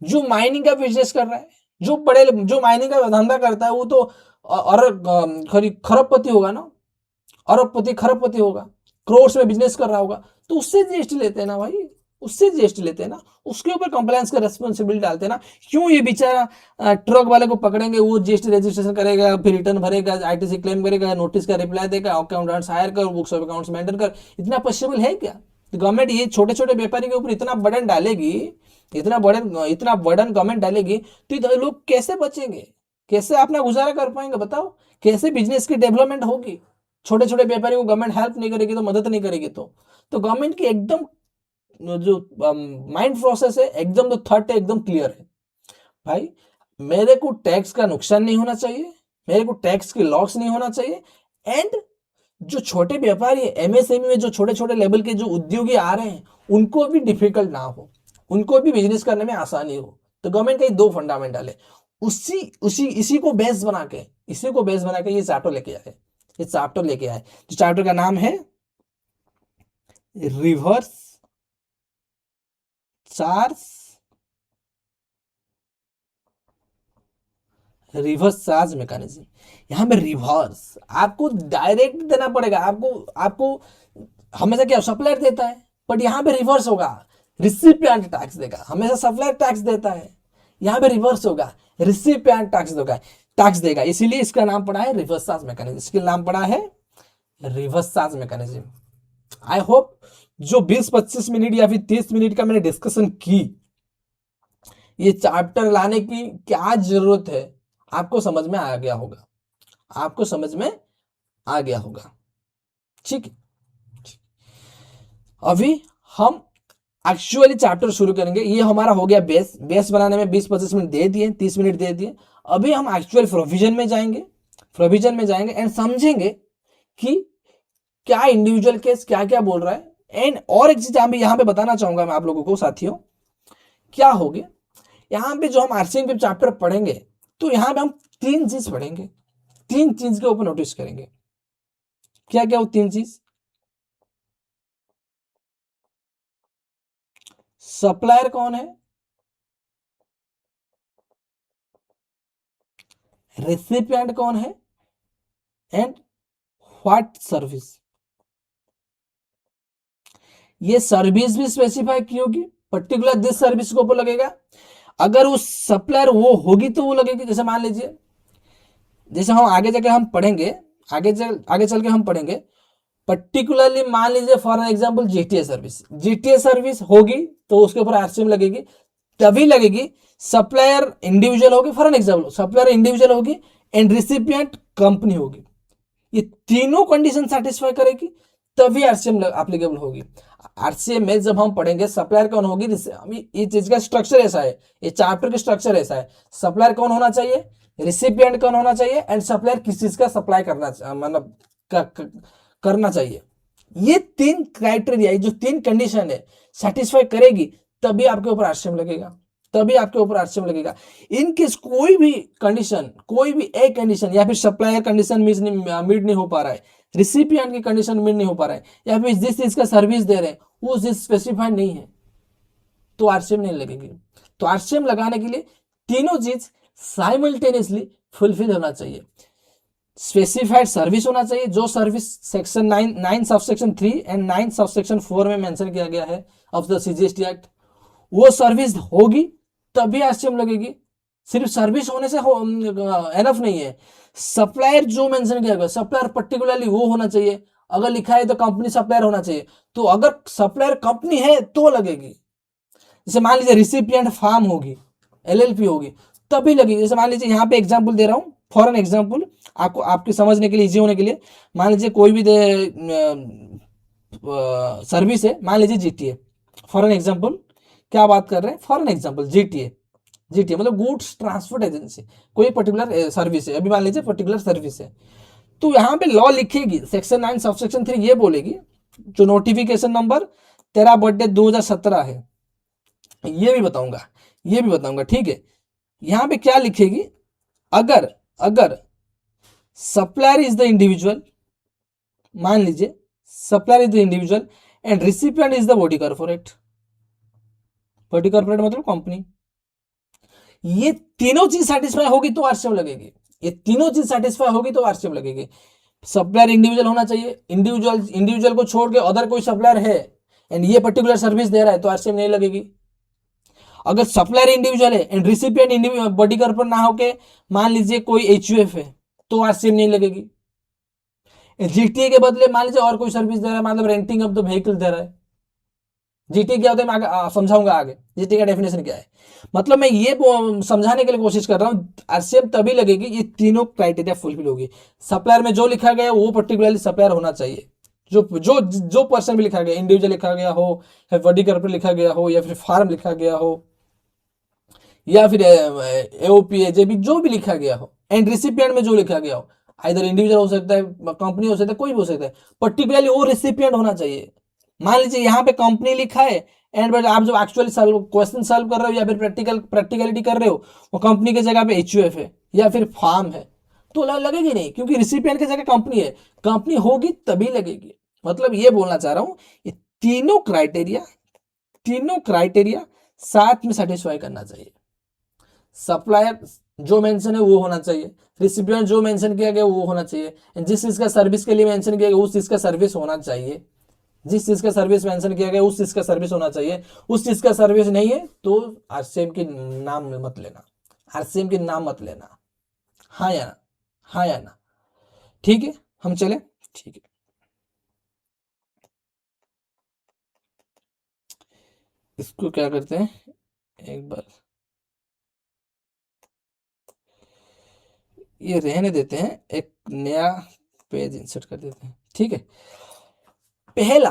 जो माइनिंग का बिजनेस कर रहा है, जो माइनिंग का धंधा करता है, वो तो खरबपति होगा ना, अरबपति खरबपति होगा, करोड़ में बिजनेस कर रहा होगा, तो उससे जीएसटी लेते हैं ना भाई, उससे जीएसटी लेते हैं ना, उसके ऊपर कंप्लायंस का रेस्पॉन्सिबिलिटी डालते हैं ना। क्यों ये बेचारा ट्रक वाले को पकड़ेंगे, वो जीएसटी रजिस्ट्रेशन करेगा, फिर रिटर्न भरेगा, आईटीसी क्लेम करेगा, नोटिस का रिप्लाई देगा, अकाउंटेंट्स हायर कर, बुक्स ऑफ अकाउंट्स मेंटेन कर, इतना पॉसिबल है क्या। तो गवर्नमेंट ये छोटे छोटे व्यापारी के ऊपर इतना बर्डन डालेगी, इतना बर्डन गवर्नमेंट डालेगी, तो लोग कैसे बचेंगे, कैसे अपना गुजारा कर पाएंगे, बताओ कैसे बिजनेस की डेवलपमेंट होगी। छोटे छोटे व्यापारी को गवर्नमेंट हेल्प नहीं करेगी, तो मदद नहीं करेगी, तो गवर्नमेंट की एकदम जो माइंड प्रोसेस है एकदम, जो थॉट है एकदम क्लियर है। भाई मेरे को टैक्स का नुकसान नहीं होना चाहिए, मेरे को टैक्स की लॉस नहीं होना चाहिए, एंड जो छोटे व्यापारी एमएसएमई में जो छोटे छोटे लेवल के जो उद्योगी आ रहे हैं उनको भी डिफिकल्ट ना हो, उनको भी बिजनेस करने में आसानी हो। तो गवर्नमेंट का ये दो फंडामेंटल है, उसी उसी इसी को बेस बना के, इसी को बेस बना के ये चैप्टर लेके आए, ये चैप्टर लेके आए। तो चैप्टर का नाम है reverse charge, reverse charge mechanism. यहां पे रिवर्स आपको डायरेक्ट देना पड़ेगा, आपको आपको हमेशा क्या सप्लायर देता है, बट यहां पे रिवर्स होगा, रिसिपिएंट टैक्स देगा। हमेशा सप्लायर टैक्स देता है, यहां पे रिवर्स होगा, रिसिपिएंट टैक्स देगा, टैक्स देगा। इसीलिए इसका नाम पड़ा है रिवर्स चार्ज मैकेनिज्म, इसका नाम पड़ा है reverse charge mechanism. I hope जो 20-25 मिनट या फिर 30 मिनट का मैंने डिस्कशन की, ये चैप्टर लाने की क्या जरूरत है आपको समझ में आ गया होगा, आपको समझ में आ गया होगा। ठीक है, अभी हम एक्चुअली चैप्टर शुरू करेंगे। ये हमारा हो गया बेस, बेस बनाने में 20-25 मिनट दे दिए, 30 मिनट दे दिए। अभी हम एक्चुअल प्रोविजन में जाएंगे, प्रोविजन में जाएंगे एंड समझेंगे कि क्या इंडिविजुअल केस क्या क्या बोल रहा है। एंड और एक चीज यहाँ पे बताना चाहूंगा मैं आप लोगों को साथियों, क्या हो गया यहाँ पे जो हम आरसीएम चैप्टर पढ़ेंगे, तो यहाँ पे हम 3 चीज पढ़ेंगे, 3 चीज के ऊपर नोटिस करेंगे। क्या क्या वो 3 चीज? सप्लायर कौन है, रेसिपिएंट कौन है, एंड व्हाट सर्विस। ये सर्विस भी स्पेसिफाई की होगी, पर्टिकुलर दिस सर्विस के ऊपर लगेगा। अगर उस सप्लायर वो होगी तो वो लगेगी। जैसे मान लीजिए, जैसे हम आगे जाके हम पढ़ेंगे, आगे चल के हम पढ़ेंगे, पर्टिकुलरली मान लीजिए for example GTA service, GTA service होगी तो उसके ऊपर आरसीएम लगेगी, तभी लगेगी। सप्लायर इंडिविजुअल होगी, फॉर एग्जांपल सप्लायर इंडिविजुअल होगी एंड रिसिपिएंट कंपनी होगी, ये तीनों कंडीशन सेटिस्फाई करेगी तभी आरसीएम एप्लीकेबल होगी। आरसीएम में जब हम पढ़ेंगे सप्लायर कौन होगी, ये चीज का स्ट्रक्चर ऐसा है, ये चैप्टर का स्ट्रक्चर ऐसा है। सप्लायर कौन होना चाहिए, रिसिपिएंट कौन होना चाहिए, एंड सप्लायर किस चीज का सप्लाई करना मतलब करना चाहिए। ये 3 क्राइटेरिया, जो 3 कंडीशन है सेटिस्फाई करेगी तभी आपके ऊपर आरसीएम लगेगा, तभी आपके ऊपर आरसीएम लगेगा। इन केस कोई भी कंडीशन, कोई भी एक कंडीशन या फिर सप्लायर कंडीशन मीट नहीं हो पा रहा है, रिसिपिएंट की कंडीशन मीट नहीं हो पा रहा है, या फिर जिस चीज का सर्विस दे रहे हैं वो चीज स्पेसिफाइड नहीं है, तो आरसीएम नहीं लगेगी। तो आरसीएम लगाने के लिए तीनों चीज साइमल्टेनियसली फुलफिल होना चाहिए। स्पेसिफाइड सर्विस होना चाहिए, जो service section 9 subsection 3 and 9 subsection 4 में मेंशन किया गया है ऑफ द सीजीएसटी एक्ट, वो सर्विस होगी तभी आरसीएम लगेगी। सिर्फ सर्विस होने से एनफ नहीं है, सप्लायर जो मेंशन किया गया, सप्लायर पर्टिकुलरली वो होना चाहिए। अगर लिखा है तो कंपनी सप्लायर होना चाहिए, तो अगर सप्लायर कंपनी है तो लगेगी। जैसे मान लीजिए रिसिपिएंट फार्म होगी, एलएलपी होगी, तभी लगेगी। जैसे मान लीजिए यहाँ पे एग्जांपल दे रहा हूँ, फॉर एन एग्जांपल आपको, आपके समझने के लिए, इजी होने के लिए, मान लीजिए कोई भी सर्विस है, मान लीजिए जीटीए, फॉर एन एग्जांपल, क्या बात कर रहे हैं, for an example GTA, GTA मतलब गुड्स ट्रांसपोर्ट एजेंसी, कोई पर्टिकुलर सर्विस है, अभी मान लीजिए पर्टिकुलर सर्विस है, तो यहाँ पे लॉ लिखेगी सेक्शन 9 सबसेक्शन 3 ये बोलेगी, जो नोटिफिकेशन नंबर तेरा बर्थडे 2017 है, ये भी बताऊंगा, ये भी बताऊंगा, ठीक है। यहाँ पे क्या लिखेगी, अगर अगर सप्लायर इज द इंडिविजुअल, मान लीजिए supplier is the individual and recipient is the body corporate, body corporate मतलब कंपनी, ये तीनों चीज सेटिस्फाई होगी तो आरसीएम लगेगी, ये तीनों चीज सेटिस्फाई होगी तो आरसीएम लगेगी। सप्लायर इंडिविजुअल होना चाहिए, इंडिविजुअल को छोड़ के अदर कोई सप्लायर है एंड ये पर्टिकुलर सर्विस दे रहा है तो आरसीएम नहीं लगेगी। अगर सप्लायर इंडिविजुअल है एंड रिसिपिएंट बॉडी कॉर्पोरेट ना होके मान लीजिए कोई एचयूएफ है तो आरसीएम नहीं लगेगी। जीटीए के बदले मान लीजिए और कोई सर्विस दे रहा है, मतलब रेंटिंग ऑफ द व्हीकल दे रहा है। जीटीए क्या होता है मैं आगे समझाऊंगा, आगे जीटीए का डेफिनेशन क्या है। मतलब मैं ये समझाने के लिए कोशिश कर रहा हूँ, आरसीएम तभी लगेगी ये तीनों क्राइटेरिया फुलफिल होगी। सप्लायर में जो लिखा गया वो पर्टिकुलरली सप्लायर होना चाहिए, जो जो जो पर्सन भी लिखा गया, इंडिविजुअल लिखा गया हो या वर्टिकल पर लिखा गया हो या फिर फार्म लिखा गया हो या फिर एओपीए भी जो भी लिखा गया हो, एंड रिसिपिएंट में जो लिखा गया हो, आइदर इंडिविजुअल हो सकता है, कंपनी हो सकता है, कोई भी हो सकता है, पर्टिकुलरली वो रिसिपिएंट होना चाहिए। मान लीजिए यहाँ पे कंपनी लिखा है एंड बट आप जो एक्चुअली क्वेश्चन सॉल्व कर रहे हो या फिर प्रैक्टिकलिटी कर रहे हो वो कंपनी की जगह पे एचयूएफ है या फिर फार्म है, तो लगेगी नहीं, क्योंकि रिसिपिएंट की जगह कंपनी है, कंपनी होगी तभी लगेगी। मतलब ये बोलना चाह रहा हूं, ये तीनों क्राइटेरिया साथ में सेटिस्फाई करना चाहिए। सप्लायर जो मेंशन है वो होना चाहिए, रिसिपिएंट जो मेंशन किया गया वो होना चाहिए, जिस चीज का सर्विस के लिए मेंशन किया गया उस चीज का सर्विस होना चाहिए, जिस चीज का सर्विस मेंशन किया गया उस चीज का सर्विस होना चाहिए। उस चीज का सर्विस नहीं है तो आरसीएम के नाम मत लेना, आरसीएम के नाम मत लेना। हाँ या ना, हाँ या ना, ठीक है, हम चले, ठीक है। इसको क्या करते हैं, एक बार ये रहने देते हैं, एक नया पेज इंसर्ट कर देते हैं, ठीक है। पहला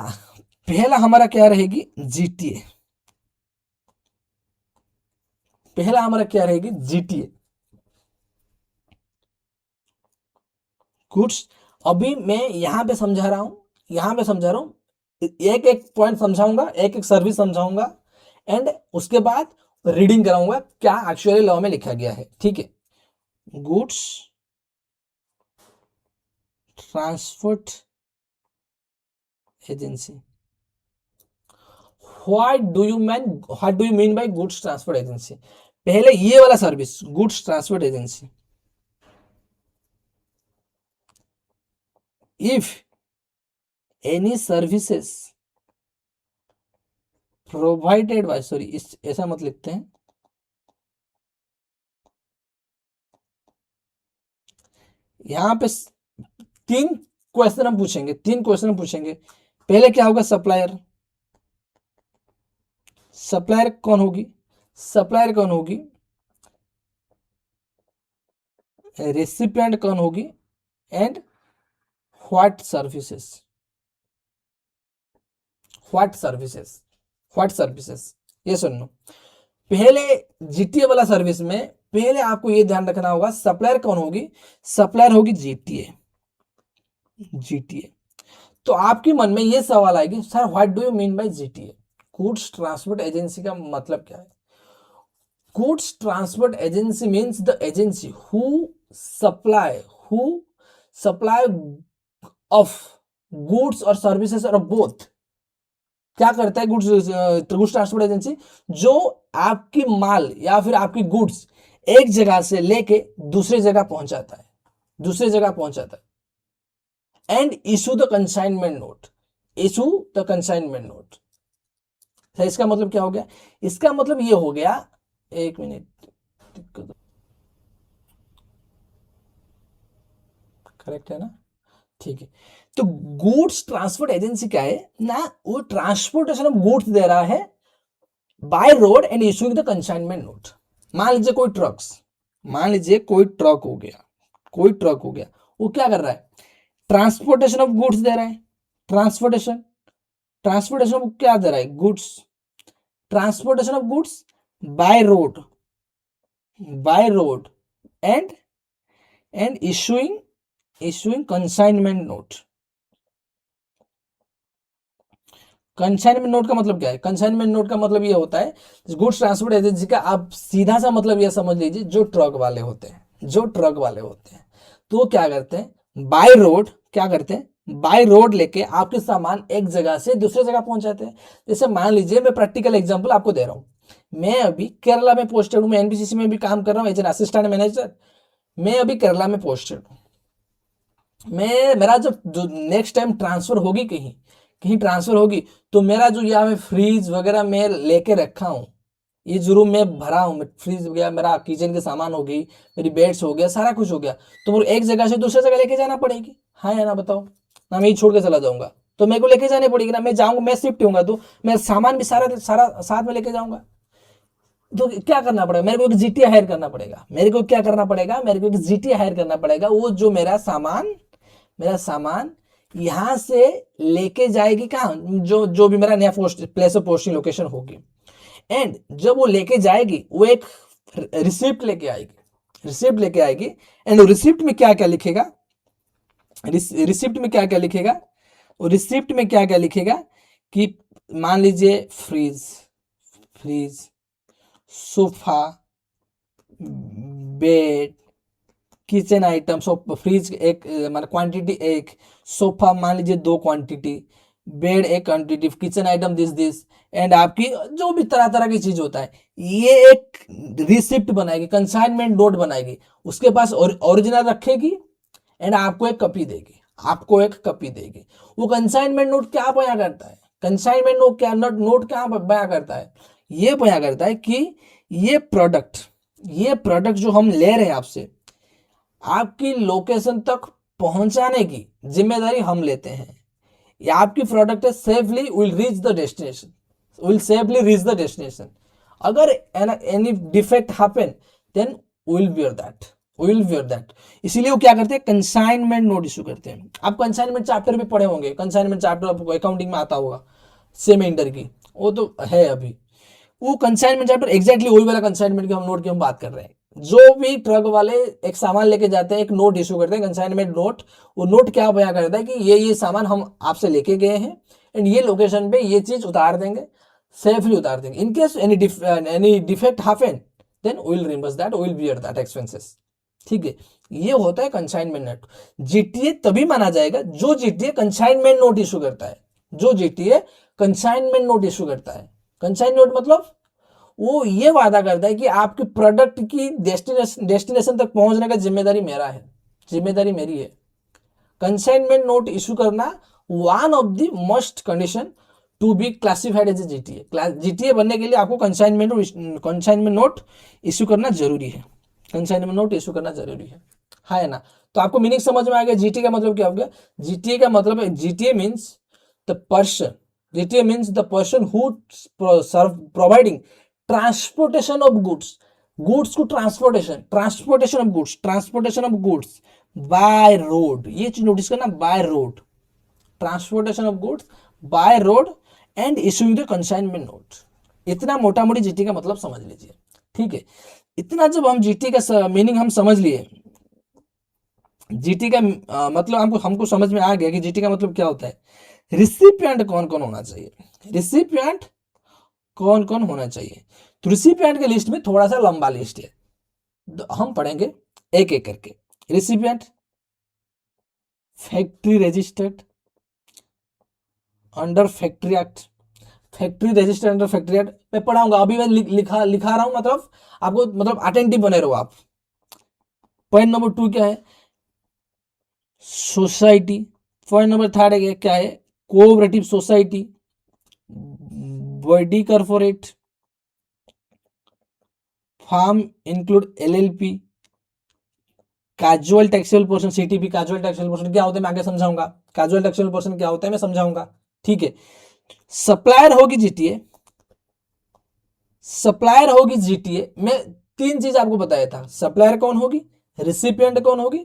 पहला हमारा क्या रहेगी, जीटीए। पहला हमारा क्या रहेगी, जीटीए, गुड्स। अभी मैं यहां पे समझा रहा हूं, एक एक पॉइंट समझाऊंगा, एक एक सर्विस समझाऊंगा एंड उसके बाद रीडिंग कराऊंगा क्या एक्चुअली लॉ में लिखा गया है, ठीक है। Goods transport agency, what do you mean by goods transport agency. पहले ये वाला service goods transport agency, if any services provided by, sorry इस ऐसा मत लिखते हैं, यहां पे तीन क्वेश्चन हम पूछेंगे। पहले क्या होगा, सप्लायर, सप्लायर कौन होगी, रेसिपिएंट कौन होगी एंड व्हाट सर्विसेज, ये सुनो। पहले जीटीए वाला सर्विस में पहले आपको ये ध्यान रखना होगा, सप्लायर कौन होगी, सप्लायर होगी जीटीए। तो आपके मन में ये सवाल आएगी, sir what do you mean by GTA, goods transport agency का मतलब क्या है। Goods transport agency means the agency who supply of goods और सर्विसेज और बोथ। क्या करता है गुड्स ट्रांसपोर्ट एजेंसी, जो आपकी माल या फिर आपकी गुड्स एक जगह से लेके दूसरी जगह पहुंचाता है, and issue the consignment note. इसका मतलब क्या हो गया, इसका मतलब ये हो गया, एक मिनट, करेक्ट है ना, ठीक है। तो गुड्स ट्रांसपोर्ट एजेंसी क्या है ना, वो ट्रांसपोर्टेशन ऑफ गुड्स दे रहा है bye road and issuing the consignment note. मान लीजिए कोई ट्रक हो गया, वो क्या कर रहा है, ट्रांसपोर्टेशन ऑफ गुड्स दे रहा है, ट्रांसपोर्टेशन ऑफ क्या दे रहा है, goods, transportation of goods by road and issuing consignment note. Consignment note का मतलब क्या है, कंसाइनमेंट नोट का मतलब ये होता है गुड्स ट्रांसपोर्ट एजेंसी का, आप सीधा सा मतलब ये समझ लीजिए, जो ट्रक वाले होते हैं तो वो क्या करते हैं, बाय रोड लेके आपके सामान एक जगह से दूसरी जगह पहुंचाते हैं। जैसे मान लीजिए, मैं प्रैक्टिकल एग्जांपल आपको दे रहा हूं, मैं अभी केरला में पोस्टेड हूं, मैं एनबीसीसी में भी काम कर रहा हूं एज एन असिस्टेंट मैनेजर, मैं अभी केरला में पोस्टेड हूं। मेरा जब नेक्स्ट टाइम ट्रांसफर होगी, कहीं ट्रांसफर होगी, तो मेरा जो यहाँ में फ्रीज वगैरह मैं लेके रखा हूँ, ये जो रूम में भरा हूँ, फ्रीज हो गया, मेरा किचन के सामान हो गई, मेरी बेड्स हो गया, सारा कुछ हो गया, तो मुझे एक जगह से दूसरी जगह लेके जाना पड़ेगी, हाँ या ना बताओ, ना मैं छोड़ के चला जाऊंगा, तो मेरे को लेके जानी पड़ेगी ना, मैं जाऊंगा, मैं शिफ्ट होऊंगा तो मैं सामान भी सारा साथ में लेके जाऊंगा। तो क्या करना पड़ेगा, मेरे को एक जीटी हायर करना पड़ेगा, वो जो मेरा सामान यहां से लेके जाएगी कहाँ, जो जो भी मेरा नया प्लेस ऑफ पोस्टिंग लोकेशन होगी। एंड जब वो लेके जाएगी वो एक रिसिप्ट लेके आएगी, रिसिप्ट लेके आएगी। एंड रिसिप्ट में क्या क्या लिखेगा, रिसिप्ट में क्या क्या लिखेगा, और रिसिप्ट में क्या क्या लिखेगा कि मान लीजिए fridge, fridge, sofa, bed, kitchen item, fridge एक मतलब क्वांटिटी एक, सोफा मान लीजिए 2 क्वांटिटी, बेड एक quantity, kitchen item this, and आपकी जो भी तरह तरह की चीज होता है, ये एक रिसिप्ट बनाएगी, कंसाइनमेंट नोट बनाएगी, उसके पास ओरिजिनल रखेगी एंड आपको एक कॉपी देगी, आपको एक कॉपी देगी। वो कंसाइनमेंट नोट क्या बयां करता है, कंसाइनमेंट नोट क्या नोट क्या बयां करता है, ये बयां करता है कि ये प्रोडक्ट जो हम ले रहे हैं आपसे, आपकी लोकेशन तक पहुंचाने की जिम्मेदारी हम लेते हैं। या आपकी product safely will reach the destination, will safely reach the destination. अगर any defect happen then will bear that, will bear that. इसीलिए वो क्या करते हैं, कंसाइनमेंट नोट इशू करते हैं। आप कंसाइनमेंट चैप्टर भी पढ़े होंगे, कंसाइनमेंट चैप्टर आपको अकाउंटिंग में आता होगा, सेम इंटर की, वो तो है अभी। वो कंसाइनमेंट चैप्टर एग्जैक्टली वही वाला कंसाइनमेंट की हम नोट की हम बात कर रहे हैं। जो भी ट्रक वाले एक सामान लेके जाते हैं, एक नोट इशू करते हैं, कंसाइनमेंट नोट। वो नोट क्या बयां करता है कि ये सामान हम आपसे लेके गए हैं एंड ये लोकेशन पे ये चीज उतार देंगे, सेफली उतार देंगे। In case any defect happen then will reimburse that, will bear that expenses. ठीक है, ये होता है कंसाइनमेंट नोट। जीटीए तभी माना जाएगा जो जीटीए कंसाइनमेंट नोट इशू करता है, जो जीटीए कंसाइनमेंट नोट इशू करता है। कंसाइन नोट मतलब वो ये वादा करता है कि आपके प्रोडक्ट की डेस्टिनेशन तक पहुंचने का जिम्मेदारी मेरा है, जिम्मेदारी मेरी है। कंसाइनमेंट नोट इशू करना one of the must condition to be classified as a GTA. GTA बनने के लिए आपको कंसाइनमेंट नोट इशू करना जरूरी है, कंसाइनमेंट नोट इशू करना जरूरी है ना। तो आपको मीनिंग समझ में आ गया, जीटीए का मतलब क्या हो गया। जीटीए का मतलब है, GTA means the person, GTA means the person who providing transportation of goods, goods को transportation of goods, transportation of goods by road. ये चीज नोटिस करना, by road, transportation of goods by road and issuing the consignment note. इतना मोटा मोटी GT का मतलब समझ लीजिए। ठीक है, इतना जब हम जीटी का मीनिंग हम समझ लिए, जीटी का मतलब हमको समझ में आ गया कि जीटी का मतलब क्या होता है। रिसिपिएंट कौन कौन होना चाहिए, रिसिपिएंट कौन कौन होना चाहिए। तो रिसिपिएंट के लिस्ट में थोड़ा सा लंबा लिस्ट है, हम पढ़ेंगे एक एक करके। Recipient factory registered under factory act, factory registered under factory act मैं पढ़ाऊंगा, अभी मैं लिखा रहा हूं, मतलब आपको मतलब अटेंटिव बने रहो आप। पॉइंट नंबर 2 क्या है, सोसाइटी। पॉइंट नंबर 3 है क्या है, cooperative society, body corporate, firm include LLP, casual taxable portion CTP. Casual taxable portion क्या होता है मैं आगे समझाऊंगा, कैजुअल टैक्सेबल पोर्शन क्या होता है मैं समझाऊंगा। ठीक है, सप्लायर होगी जीटीए, सप्लायर होगी जीटीए में 3 चीज आपको बताया था। सप्लायर कौन होगी, रिसिपिएंट कौन होगी,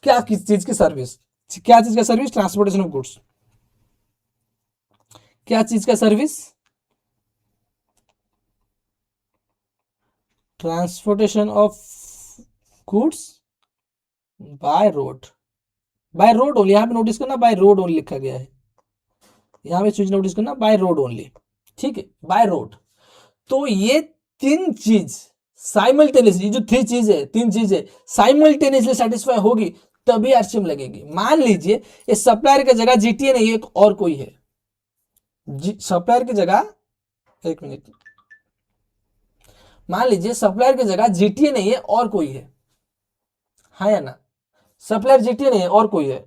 क्या किस चीज की सर्विस, क्या चीज का सर्विस, ट्रांसपोर्टेशन ऑफ गुड्स, क्या चीज का service, transportation of goods by road, by road only. यहां पे नोटिस करना बाय रोड ओनली लिखा गया है, यहां पे चीज नोटिस करना बाय रोड ओनली। ठीक है, बाय रोड। तो ये 3 चीज साइमल्टेनियसली, जो 3 चीज है, 3 चीजें साइमल्टेनियसली सेटिस्फाई होगी तभी आरसीएम लगेगी। मान लीजिए ये सप्लायर की जगह जीटीए नहीं है, एक और कोई है, सप्लायर की जगह, एक मिनट, मान लीजिए सप्लायर की जगह जीटीए नहीं है और कोई है या ना, सप्लायर जीटीए नहीं है और कोई है,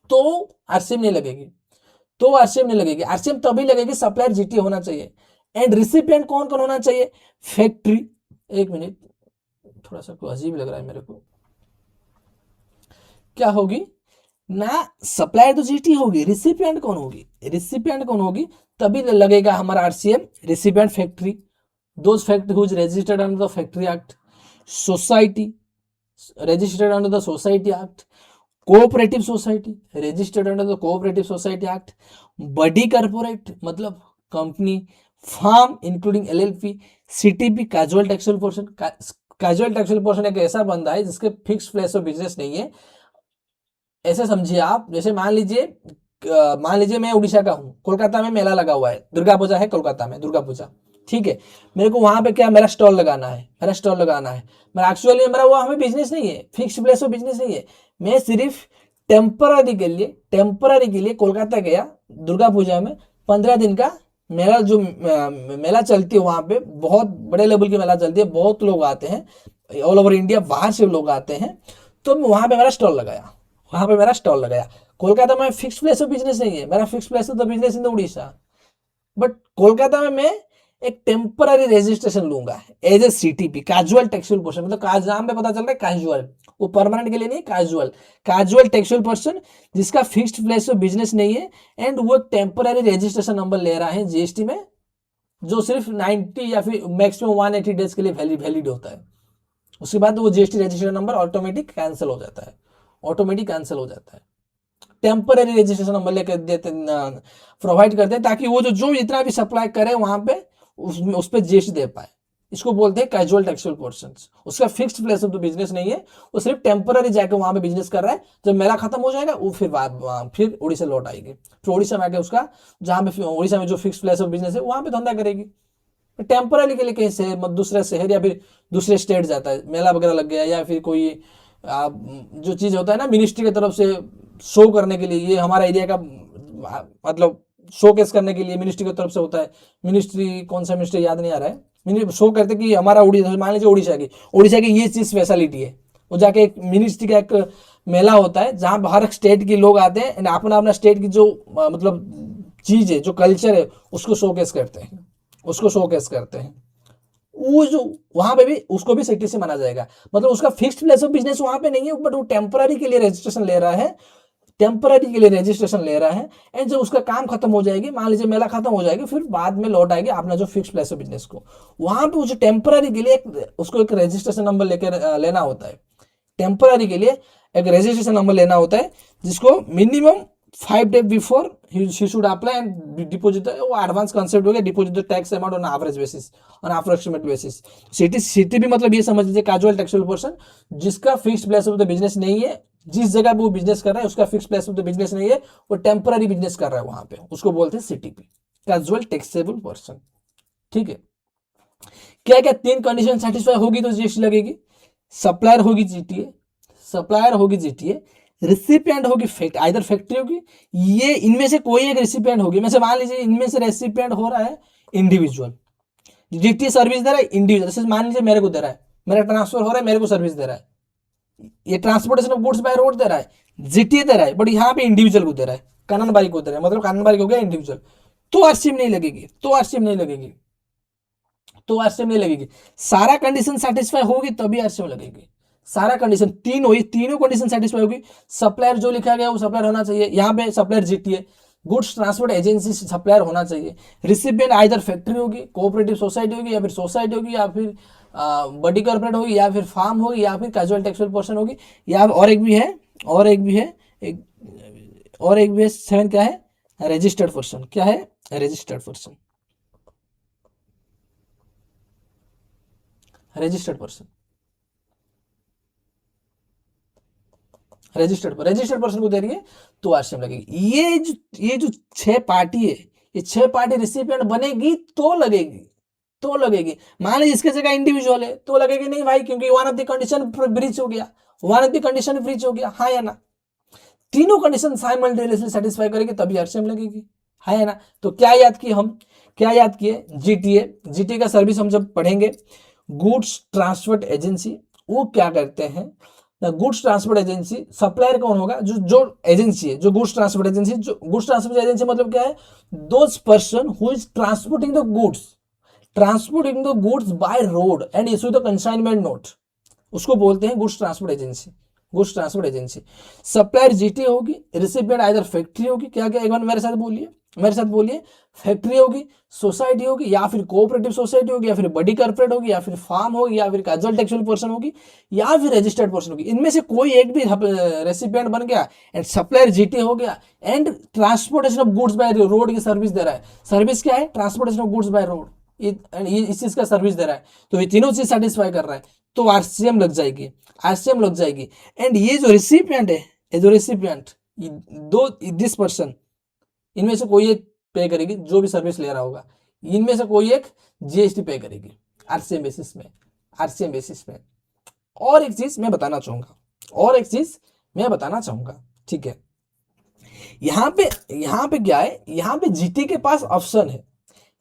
तो आरसीएम नहीं लगेगी, तो आरसीएम नहीं लगेगी। आरसीएम तभी लगेगी सप्लायर जीटीए होना चाहिए। एंड रिसिपिएंट कौन कौन होना चाहिए, फैक्ट्री, एक मिनट थोड़ा सा अजीब लग रहा है मेरे को, क्या होगी ना, सप्लायर तो जीटी होगी, रिसिपिएंट कौन होगी, रिसिपिएंट कौन होगी तभी लगेगा हमारा RCM. Recipient factory, those factory whose registered under the factory act, society, registered under the Society Act, cooperative society registered under the cooperative society act, body corporate मतलब company, firm including LLP, CTP casual taxable person. Casual taxable person एक ऐसा बंदा है जिसके fix place of business नहीं है। ऐसे समझिए आप, जैसे मान लीजिए मैं उड़ीसा का हूँ, कोलकाता में मेला लगा हुआ है, दुर्गा पूजा है कोलकाता में, दुर्गा पूजा, ठीक है। मेरे को वहां पे क्या मेरा स्टॉल लगाना है, मेरा एक्चुअली मेरा वहां पे बिजनेस नहीं है, फिक्स प्लेस ऑफ बिजनेस नहीं है। मैं सिर्फ टेम्पररी के लिए कोलकाता गया दुर्गा पूजा में, 15 दिन का मेला, जो मेला चलती है वहां पे, बहुत बड़े लेवल की मेला चलती है, बहुत लोग आते हैं ऑल ओवर इंडिया, बाहर से लोग आते हैं। तो वहां पे मेरा स्टॉल लगाया, कोलकाता में फिक्स प्लेस ऑफ बिजनेस नहीं है, मेरा fix place of the business in the Orissa, but Kolkata में मैं एक टेम्पररी रजिस्ट्रेशन लूंगा as a CTP, casual taxable person. मतलब नाम पे पता चल रहा है कैजुअल, वो परमानेंट के लिए नहीं, कैजुअल टैक्सेबल पर्सन जिसका फिक्स्ड प्लेस ऑफ बिजनेस नहीं है, एंड वो टेम्पररी रजिस्ट्रेशन नंबर ले रहा है जीएसटी में, जो सिर्फ 90 या फिर मैक्सिमम 180 डेज के लिए वैलिड होता है। उसके बाद वो GST registration number automatic cancel हो जाता है, टेम्पररी रजिस्ट्रेशन नंबर लेकर देते, प्रोवाइड करते हैं, ताकि वो जो जितना भी सप्लाई करे वहां पे उस पर जीएसटी दे पाए। इसको बोलते हैं कैजुअल टैक्सेबल पर्सन। उसका fixed place of the business नहीं है, वो सिर्फ टेम्पररी जाकर वहां पे बिजनेस कर रहा है। जब मेला खत्म हो जाएगा वो फिर उड़ीसा लौट आएगी, फिर उड़ीसा में आके उसका जहां पे उड़ीसा में जो फिक्स प्लेस ऑफ बिजनेस है वहां पे धंधा करेगी। टेम्पररी के लिए कहीं से दूसरे शहर या फिर दूसरे स्टेट जाता है, मेला वगैरह लग गया, या फिर कोई जो चीज होता है ना मिनिस्ट्री की तरफ से शो करने के लिए, ये हमारा एरिया का मतलब शोकेस करने के लिए मिनिस्ट्री की तरफ से होता है। मिनिस्ट्री कौन सा मिनिस्ट्री याद नहीं आ रहा है, शो करते कि हमारा उड़ीसा, मान लीजिए उड़ीसा की ये चीज स्पेशलिटी है, वो जाके एक मिनिस्ट्री का एक मेला होता है जहाँ हर स्टेट के लोग आते हैं एंड अपना स्टेट की जो मतलब चीज है, जो कल्चर है, उसको शोकेस करते हैं। वो जो वहां पे भी उसको भी सीटीसी माना जाएगा, मतलब उसका फिक्स्ड प्लेस ऑफ बिजनेस वहां पे नहीं है, बट वो टेम्पररी के लिए रजिस्ट्रेशन ले रहा है, एंड जब उसका काम खत्म हो जाएगी, मान लीजिए मेला खत्म हो जाएगी, फिर बाद में लौट आएगी अपना जो फिक्स प्लेस ऑफ बिजनेस को। वहां पे जो टेम्पररी के लिए उसको एक रजिस्ट्रेशन नंबर लेकर लेना होता है, टेम्पररी के लिए एक रजिस्ट्रेशन नंबर लेना होता है, जिसको minimum 5 days before he should apply and deposit. वो एडवांस कंसेप्ट हो गया, deposit the tax amount on average basis, on approximate basis. City भी मतलब ये समझ लीजिए कैजुअल टैक्सेबल पर्सन जिसका fixed place of the business नहीं है, जिस जगह पे वो बिजनेस कर रहा है उसका fix place of the business नहीं है, वो टेम्पररी बिजनेस कर रहा है वहां पे, उसको बोलते हैं सीटीपी, कैजुअल टैक्सेबल पर्सन। ठीक है, क्या क्या 3 कंडीशन सेटिस्फाई होगी तो जीएसटी लगेगी। सप्लायर होगी जीटीए, रिसिपिएंट होगी आइदर फैक्ट्री होगी, ये इनमें से कोई एक रिसिपिएंट होगी। में से मान लीजिए इनमें से रेसिपिएंट हो रहा है इंडिविजुअल, जीटीए सर्विस दे रहा है इंडिविजुअल, जैसे मान लीजिए मेरे को दे रहा है, मेरा ट्रांसफर हो रहा है, मेरे को सर्विस दे रहा है, ये transportation of goods by road दे रहा है, जीटीए दे रहा है, बट यहाँ पे इंडिविजुअल को दे रहा है, कानन बारी को दे रहा है, मतलब कानन बारी हो गया इंडिविजुअल, तो आरसीएम नहीं लगेगी, सारा कंडीशन सेटिस्फाई होगी तभी आरसीएम लगेगी। सारा कंडीशन तीनों कंडीशन सेटिस्फाई होगी। सप्लायर जो लिखा गया वो सप्लायर होना चाहिए, यहाँ पे supplier GTA, goods transport agency supplier होना चाहिए, रिसिपिएंट आइदर फैक्ट्री होगी, कोऑपरेटिव सोसाइटी होगी, या फिर सोसाइटी होगी, या फिर बड़ी कॉर्पोरेट होगी, या फिर फार्म होगी, या फिर कैजुअल टैक्सेबल पर्सन होगी, या और एक भी है 7 क्या है, रजिस्टर्ड पर्सन। क्या है? Registered person. रजिस्टर्ड पर्सन को दे रही है तो आरसीएम लगेगी। ये जो 6 पार्टी है, ये 6 पार्टी रिसिपिएंट बनेगी तो लगेगी। मान लीजिए इसके जगह इंडिविजुअल है तो लगेगी नहीं भाई, क्योंकि one of the condition breach हो गया, हाँ या ना। तीनों कंडीशन साइमल्टेनियसली सेटिस्फाई करेगी तभी आरसीएम लगेगी, हाँ या ना। तो क्या याद किए जीटीए का सर्विस हम जब पढ़ेंगे, गुड्स ट्रांसपोर्ट एजेंसी, वो क्या करते हैं, गुड्स ट्रांसपोर्ट एजेंसी, सप्लायर कौन होगा, जो एजेंसी है, जो गुड्स ट्रांसपोर्ट एजेंसी मतलब क्या है, those person who is transporting the goods by road and issue the consignment note, उसको बोलते हैं goods transport agency. Supplier GT होगी, रिसिपिएंट आइदर फैक्ट्री होगी। क्या एक बार मेरे साथ बोलिए, मेरे साथ बोलिए, फैक्ट्री होगी, सोसाइटी होगी, या फिर कोऑपरेटिव सोसाइटी होगी, या फिर बड़ी कॉर्पोरेट होगी, या फिर फार्म होगी, या फिर कैजुअल टेक्सुअल पर्सन होगी, या फिर रजिस्टर्ड पर्सन होगी। इनमें से कोई एक भी रेसिपिएंट बन गया एंड सप्लायर जीटी हो गया and transportation of goods by road की सर्विस दे रहा है। सर्विस क्या है? Transportation of goods by road, ये इस चीज का सर्विस दे रहा है। तो ये तीनों चीज सेटिस्फाई कर रहा है, तो आरसीएम लग जाएगी, आरसीएम लग जाएगी। एंड ये जो रिसिपिएंट है, ये जो रिसिपिएंट, दो दिस पर्सन, इनमें से कोई एक पे करेगी, जो भी सर्विस ले रहा होगा, इनमें से कोई एक जीएसटी पे करेगी आरसीएम बेसिस में, आरसीएम बेसिस में। और एक चीज मैं बताना चाहूंगा, और एक चीज मैं बताना चाहूंगा, ठीक है। यहाँ पे क्या है, यहाँ पे जीटी के पास ऑप्शन है।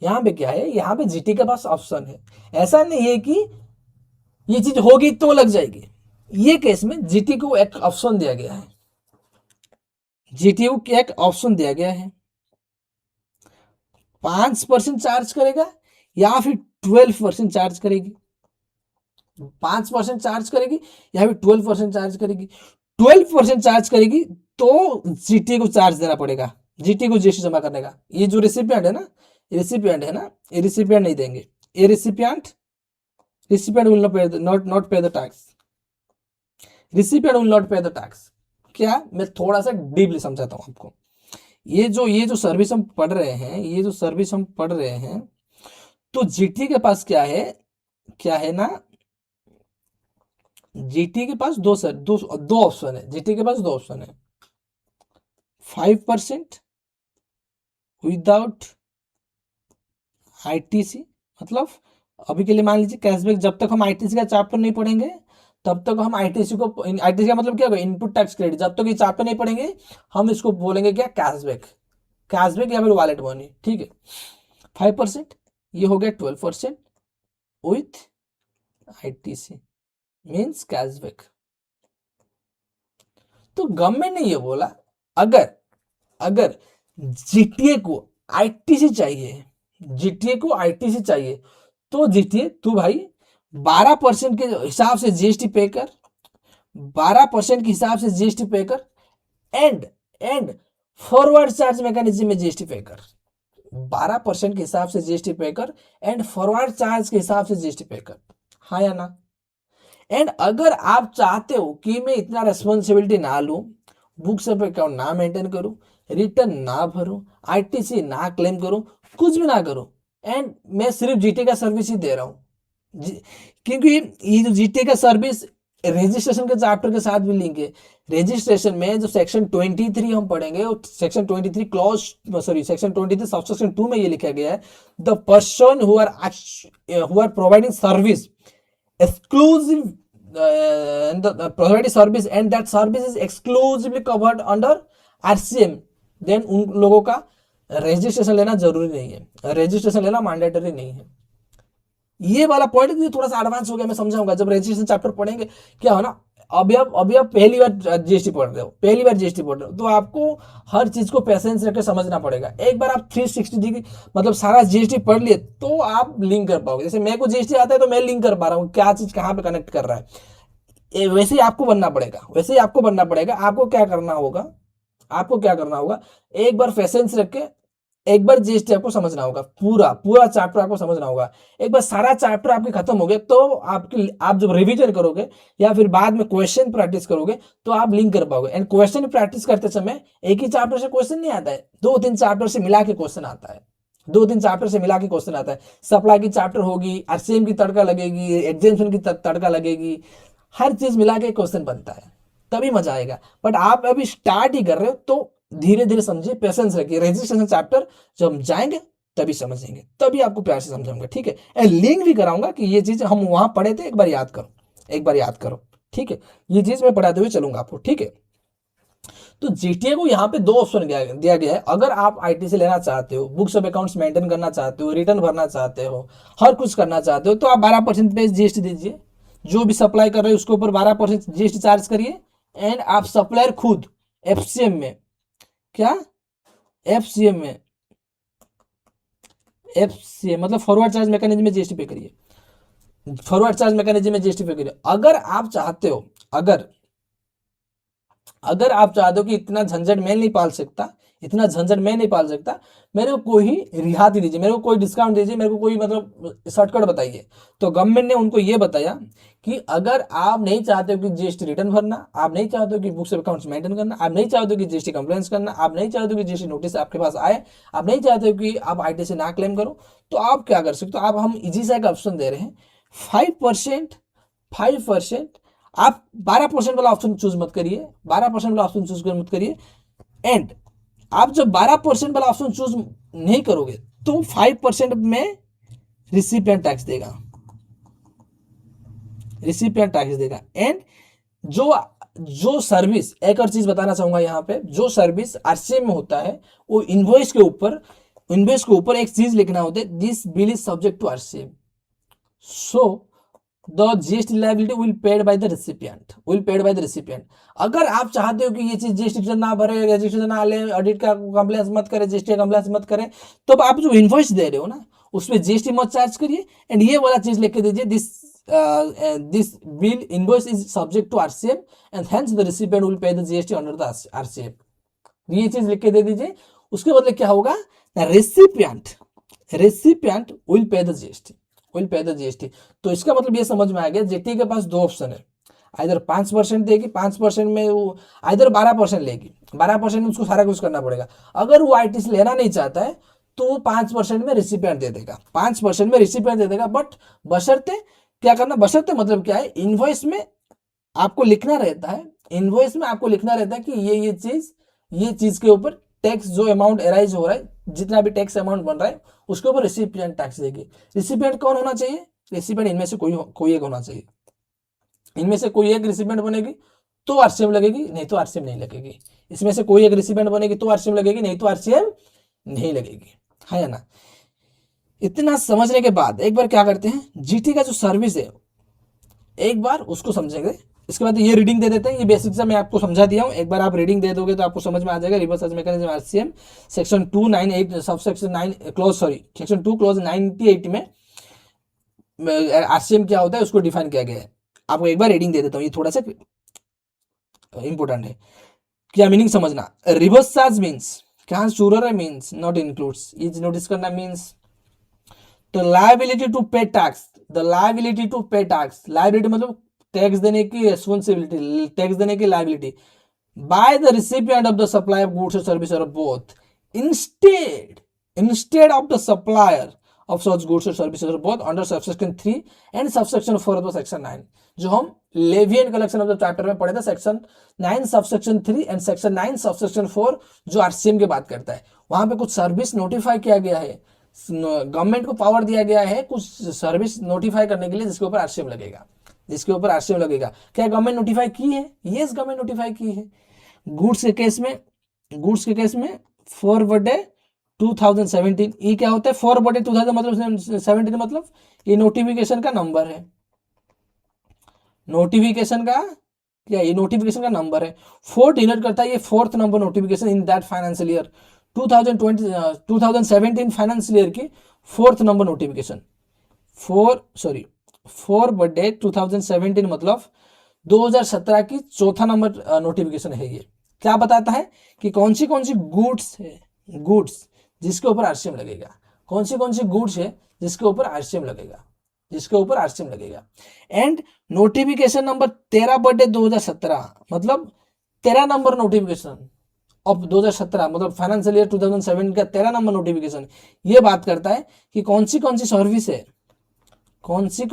यहाँ पे क्या है, यहाँ पे जीटी के पास ऑप्शन है। ऐसा नहीं है कि ये चीज होगी तो लग जाएगी। ये केस में जीटी को एक ऑप्शन दिया गया है, जीटी को एक ऑप्शन दिया गया है, 5% चार्ज करेगा या फिर 12% चार्ज करेगी। 5% चार्ज करेगी या फिर 12% चार्ज करेगी। 12% चार्ज करेगी तो जीटी को चार्ज देना पड़ेगा, जीटी को जीएसटी जमा करने का। ये जो रेसिपिएंट है ना, रेसिपिएंट है ना, ये रेसिपिएंट नहीं देंगे, ये रेसिपिएंट विल नॉट पे the tax, recipient will not पे द टैक्स। क्या, मैं थोड़ा सा डीपली समझाता हूं आपको। ये जो सर्विस हम पढ़ रहे हैं, ये जो सर्विस हम पढ़ रहे हैं, तो जीटी के पास क्या है ना, जीटी के पास दो ऑप्शन है, जीटी के पास दो ऑप्शन है। 5% विदाउट आईटीसी, मतलब अभी के लिए मान लीजिए कैशबैक, जब तक हम आईटीसी का चैप्टर नहीं पढ़ेंगे तब तक हम आईटीसी को, आईटीसी का मतलब क्या होगा, इनपुट टैक्स क्रेडिट, जब तक ये चैप्टर नहीं पढ़ेंगे हम इसको बोलेंगे क्या, कैशबैक, कैशबैक या फिर वॉलेट मनी, ठीक है। 5%, ये हो गया 12% विथ आईटीसी मीन्स कैशबैक। तो गवर्नमेंट ने ये बोला, अगर अगर जीटीए को आईटीसी चाहिए, जीटीए को आईटीसी चाहिए, तो जीटीए तू भाई 12% के हिसाब से जीएसटी पे कर, 12% के हिसाब से जीएसटी पे कर एंड फॉरवर्ड चार्ज मैकेनिज्म में जीएसटी पे कर। 12% के हिसाब से जीएसटी पे कर एंड फॉरवर्ड चार्ज के हिसाब से जीएसटी पे कर, हाँ या ना। एंड अगर आप चाहते हो कि मैं इतना रेस्पॉन्सिबिलिटी ना लूं, बुक्स ऑफ अकाउंट ना मेंटेन करूं, रिटर्न ना भरूं, आईटीसी ना क्लेम करूं, कुछ भी ना करूं, एंड मैं सिर्फ जीटी का सर्विस ही दे रहा हूं, क्योंकि ये जो जीटी का सर्विस रजिस्ट्रेशन के चैप्टर के साथ भी लिंक है। रजिस्ट्रेशन में जो सेक्शन 23 हम पढ़ेंगे, section 23 clause, sorry section 23 subsection 2 में ये लिखा गया है, the person who are providing service exclusive provided service and that service is exclusively covered under RCM, then उन लोगों का रजिस्ट्रेशन लेना जरूरी नहीं है, रजिस्ट्रेशन लेना मैंडेटरी नहीं है। ये वाला पॉइंट थोड़ा सा एडवांस हो गया, मैं समझाऊंगा जब रजिस्ट्रेशन चैप्टर पढ़ेंगे। क्या हो ना, अभी आप पहली बार जीएसटी पढ़ रहे हो, पहली बार जीएसटी पढ़ रहे हो, तो आपको हर चीज को पेशेंस रख के समझना पड़ेगा। एक बार आप 360 डिग्री मतलब सारा जीएसटी पढ़ लिए तो आप लिंक कर पाओगे। जैसे मेरे को जीएसटी आता है तो मैं लिंक कर पा रहा हूँ क्या चीज कहाँ पे कनेक्ट कर रहा है, वैसे ही आपको बनना पड़ेगा, वैसे ही आपको बनना पड़ेगा। आपको क्या करना होगा, आपको क्या करना होगा, एक बार पेशेंस रख के एक बार जीएसटी आपको समझना होगा, पूरा पूरा चैप्टर आपको समझना होगा। एक बार सारा चैप्टर आपके खत्म हो गया तो आप जब रिवीजन करोगे या फिर बाद में क्वेश्चन प्रैक्टिस करोगे तो आप लिंक कर पाओगे। एंड क्वेश्चन प्रैक्टिस करते समय एक ही चैप्टर से क्वेश्चन नहीं आता है, 2-3 चैप्टर से मिला के क्वेश्चन आता है, 2-3 चैप्टर से मिला के क्वेश्चन आता है। सप्लाई की चैप्टर होगी, आरसीएम की तड़का लगेगी, एग्जेम्पशन की तड़का लगेगी, हर चीज मिला के क्वेश्चन बनता है, तभी मजा आएगा। बट आप अभी स्टार्ट ही कर रहे हो तो धीरे धीरे समझिए, पेशेंस रखिए। रजिस्ट्रेशन चैप्टर जब हम जाएंगे तभी समझेंगे, तभी आपको प्यार से समझाऊंगा, ठीक है। एंड लिंक भी कराऊंगा कि ये चीज हम वहां पढ़े थे, एक बार याद करो, एक बार याद करो, ठीक है। ये चीज मैं पढ़ाते हुए चलूंगा आपको, ठीक है। तो जीटीए को यहाँ पे 2 ऑप्शन दिया गया है। अगर आप आईटीसी लेना चाहते हो, बुक्स ऑफ अकाउंट्स मेंटेन करना चाहते हो, रिटर्न भरना चाहते हो, हर कुछ करना चाहते हो, तो आप 12% पे जीएसटी दीजिए। जो भी सप्लाई कर रहे हो उसके ऊपर 12% जीएसटी चार्ज करिए। एंड आप सप्लायर खुद एफसीएम में, क्या एफसीएम में, एफसीएम मतलब फॉरवर्ड चार्ज मैकेनिज्म में जीएसटी पे करिए, फॉरवर्ड चार्ज मैकेनिज्म में जीएसटी पे करिए। अगर आप चाहते हो, अगर आप चाहते हो कि इतना झंझट मैं नहीं पाल सकता, इतना झंझट मैं नहीं पाल सकता, मेरे को कोई रियायती दीजिए, मेरे को कोई डिस्काउंट दीजिए, मेरे को कोई मतलब शॉर्टकट बताइए। तो गवर्नमेंट ने उनको ये बताया कि अगर आप नहीं चाहते हो कि जीएसटी रिटर्न भरना, आप नहीं चाहते हो कि बुक्स ऑफ अकाउंट्स मेंटेन करना, आप नहीं चाहते हो कि जीएसटी कंप्लेंट्स करना, आप नहीं चाहते हो कि जीएसटी नोटिस आपके पास आए, आप नहीं चाहते हो कि आप आईटीसी ना क्लेम करो, तो आप क्या कर सकते हो, आप हम इजी सा एक ऑप्शन दे रहे हैं 5%, 5%। आप 12% वाला ऑप्शन चूज मत करिए, 12% वाला ऑप्शन चूज मत करिए। एंड आप जब 12% वाला ऑप्शन चूज नहीं करोगे तो 5% में रिसिपिएंट टैक्स देगा, रिसिपिएंट टैक्स देगा। एंड जो जो सर्विस, एक और चीज बताना चाहूंगा यहाँ पे, जो सर्विस आरसीएम में होता है वो इनवॉइस के ऊपर, इनवॉइस के ऊपर एक चीज लिखना होता है, this bill is subject to RCM, so the GST liability will paid by the recipient, will paid by the recipient. अगर आप चाहते हो कि ये चीज जीएसटी रिटर्न ना भरे, रजिस्ट्रेशन ना ले, ऑडिट का कंप्लेंस मत करे, जीएसटी कंप्लेंस मत करे, तो आप जो इनवॉइस दे रहे हो ना उसमें जीएसटी मत चार्ज करिए। एंड ये वाला चीज लिख के दीजिए, this bill invoice is subject to RCM and hence the recipient will pay the GST under the RCM. ये चीज लिख के दे दीजिए। उसके बदले क्या होगा, recipient, recipient will pay the GST, will pay the GST. तो इसका मतलब ये समझ में आ गया, जीटी के पास दो ऑप्शन है, इधर 5% देगी, 5% में वो इधर 12% लेगी, 12% में उसको सारा कुछ करना पड़ेगा। अगर वो आईटीसी लेना नहीं चाहता है तो वो 5% में रिसिपिएंट दे देगा, 5% में रिसिपिएंट दे देगा। बट बशर्ते क्या करना, बशर्ते मतलब क्या है, इनवॉइस में आपको लिखना रहता है, इनवॉइस में आपको लिखना रहता है कि ये चीज के ऊपर टैक्स जो अमाउंट एराइज हो रहा है, जितना भी टैक्स अमाउंट बन रहा है उसके ऊपर रिसिपिएंट टैक्स देगी। रिसिपिएंट कौन होना चाहिए, रिसिपिएंट इनमें से कोई एक होना चाहिए, इनमें से कोई एक रिसिपिएंट बनेगी तो आरसीएम लगेगी, नहीं तो आरसीएम नहीं लगेगी। इसमें से कोई एक रिसिपिएंट बनेगी तो आरसीएम लगेगी, नहीं तो आरसीएम नहीं लगेगी, है ना। इतना समझने के बाद एक बार क्या करते हैं, जीटी का जो सर्विस है एक बार उसको समझेंगे। इसके बाद ये रीडिंग दे देते हैं, ये बेसिक से मैं आपको समझा दिया हूँ, एक बार आप रीडिंग दे दोगे तो आपको समझ में आ जाएगा। Reverse search mechanism RCM section 298 sub section 9 clause, sorry section 2 clause 98 में आरसीएम क्या होता है उसको डिफाइन किया गया है। आपको एक बार रीडिंग दे देता हूँ, ये थोड़ा सा इंपॉर्टेंट है, क्या मीनिंग समझना। रिवर्स चार्ज मीन्स, क्या शुरर है मीन्स नॉट इंक्लूड्स, ये नोटिस करना मीन्स द लायबिलिटी टू पे टैक्स, द लायबिलिटी टू पे टैक्स, लायबिलिटी मतलब टैक्स देने की रेस्पॉन्सिबिलिटी, टैक्स देने की liability bye the recipient of the supply of goods और सर्विस और both instead of the supplier of such goods or services or both under subsection 3 and subsection 4 of section 9, जो हम levy and collection of the chapter में पढ़े थे, section 9 subsection 3 and section 9 subsection 4 जो RCM की बात करता है। वहां पे कुछ सर्विस नोटिफाई किया गया है, गवर्नमेंट को पावर दिया गया है कुछ सर्विस नोटिफाई करने के लिए जिसके ऊपर आरसीएम लगेगा, जिसके ऊपर आरसीएम लगेगा। क्या गवर्नमेंट नोटिफाई की है? यस, गवर्नमेंट नोटिफाई की है। गुड्स के केस में, गुड्स के केस में 4/2017, ये क्या होता है 4/2000 मतलब 17 मतलब ये नोटिफिकेशन का नंबर है, नोटिफिकेशन का क्या, ये नोटिफिकेशन का नंबर है। 4 डिनोट करता है ये 4th number notification in that financial year, 2017 financial year की 4th नंबर नोटिफिकेशन। 4/2017 मतलब 2017 की 4था नंबर नोटिफिकेशन है। ये क्या बताता है कि कौन सी गुड्स है, गुड्स जिसके ऊपर आरसीएम लगेगा, कौन सी गुड्स है जिसके ऊपर आरसीएम लगेगा, जिसके ऊपर आरसीएम लगेगा। एंड नोटिफिकेशन नंबर 13/2017 मतलब 13 नंबर नोटिफिकेशन ऑफ 2017 मतलब फाइनेंशियल ईयर 2007 का 13 नंबर नोटिफिकेशन ये बात करता है कि कौन सी सर्विस है, कौन सी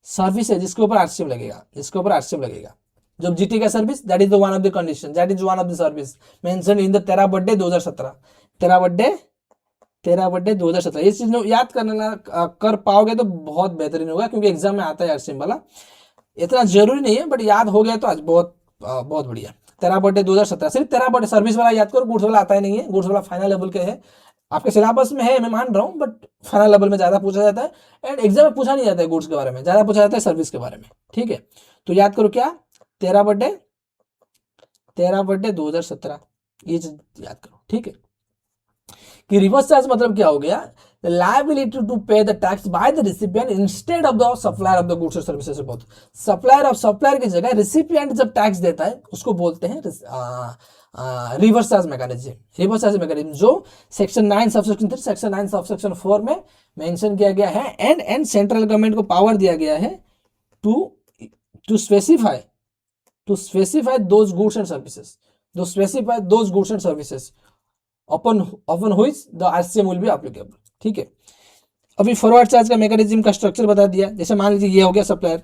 सर्विस है जिसके ऊपर आरसीएम लगेगा, जिसके ऊपर आरसीएम लगेगा। जब जीटी का service, that is the one of the condition, that is one of the service mention in the 13/2017, 13/2017। ये चीज याद करना कर पाओगे तो बहुत बेहतरीन होगा, क्योंकि एग्जाम में आता है आरसीएम वाला। इतना जरूरी नहीं है बट याद हो गया तो आज बहुत बहुत बढ़िया। 13/2017, सिर्फ 13 सर्विस वाला याद करो, गुड्स वाला आता ही नहीं है, गुड्स वाला फाइनल लेवल के है, आपके सिलेबस में है मैं मान रहा हूँ, बट फाइनल लेवल में ज्यादा पूछा जाता है एंड एग्जाम में पूछा नहीं जाता है गुड्स के बारे में, ज्यादा पूछा जाता है सर्विस के बारे में। ठीक है, तो याद करो क्या, 13/2017 ये याद करो। ठीक है, कि रिवर्स चार्ज मतलब क्या हो गया, लायबिलिटी टू पे the tax bye the recipient instead of the supplier of the goods और सर्विसेज। बहुत सप्लायर की जगह रिसिपिएंट जब टैक्स देता है उसको बोलते हैं रिवर्स चार्ज मैकेनिज्म जो सेक्शन 9 सबसेक्शन 3 सेक्शन 9 सबसेक्शन 4 में मेंशन किया गया है, एंड सेंट्रल गवर्नमेंट को पावर दिया गया है to to specify those goods and services upon which the RCM will be applicable। ठीक है, अभी फॉरवर्ड चार्ज का मैकेनिज्म का स्ट्रक्चर बता दिया। जैसे मान लीजिए ये हो गया सप्लायर,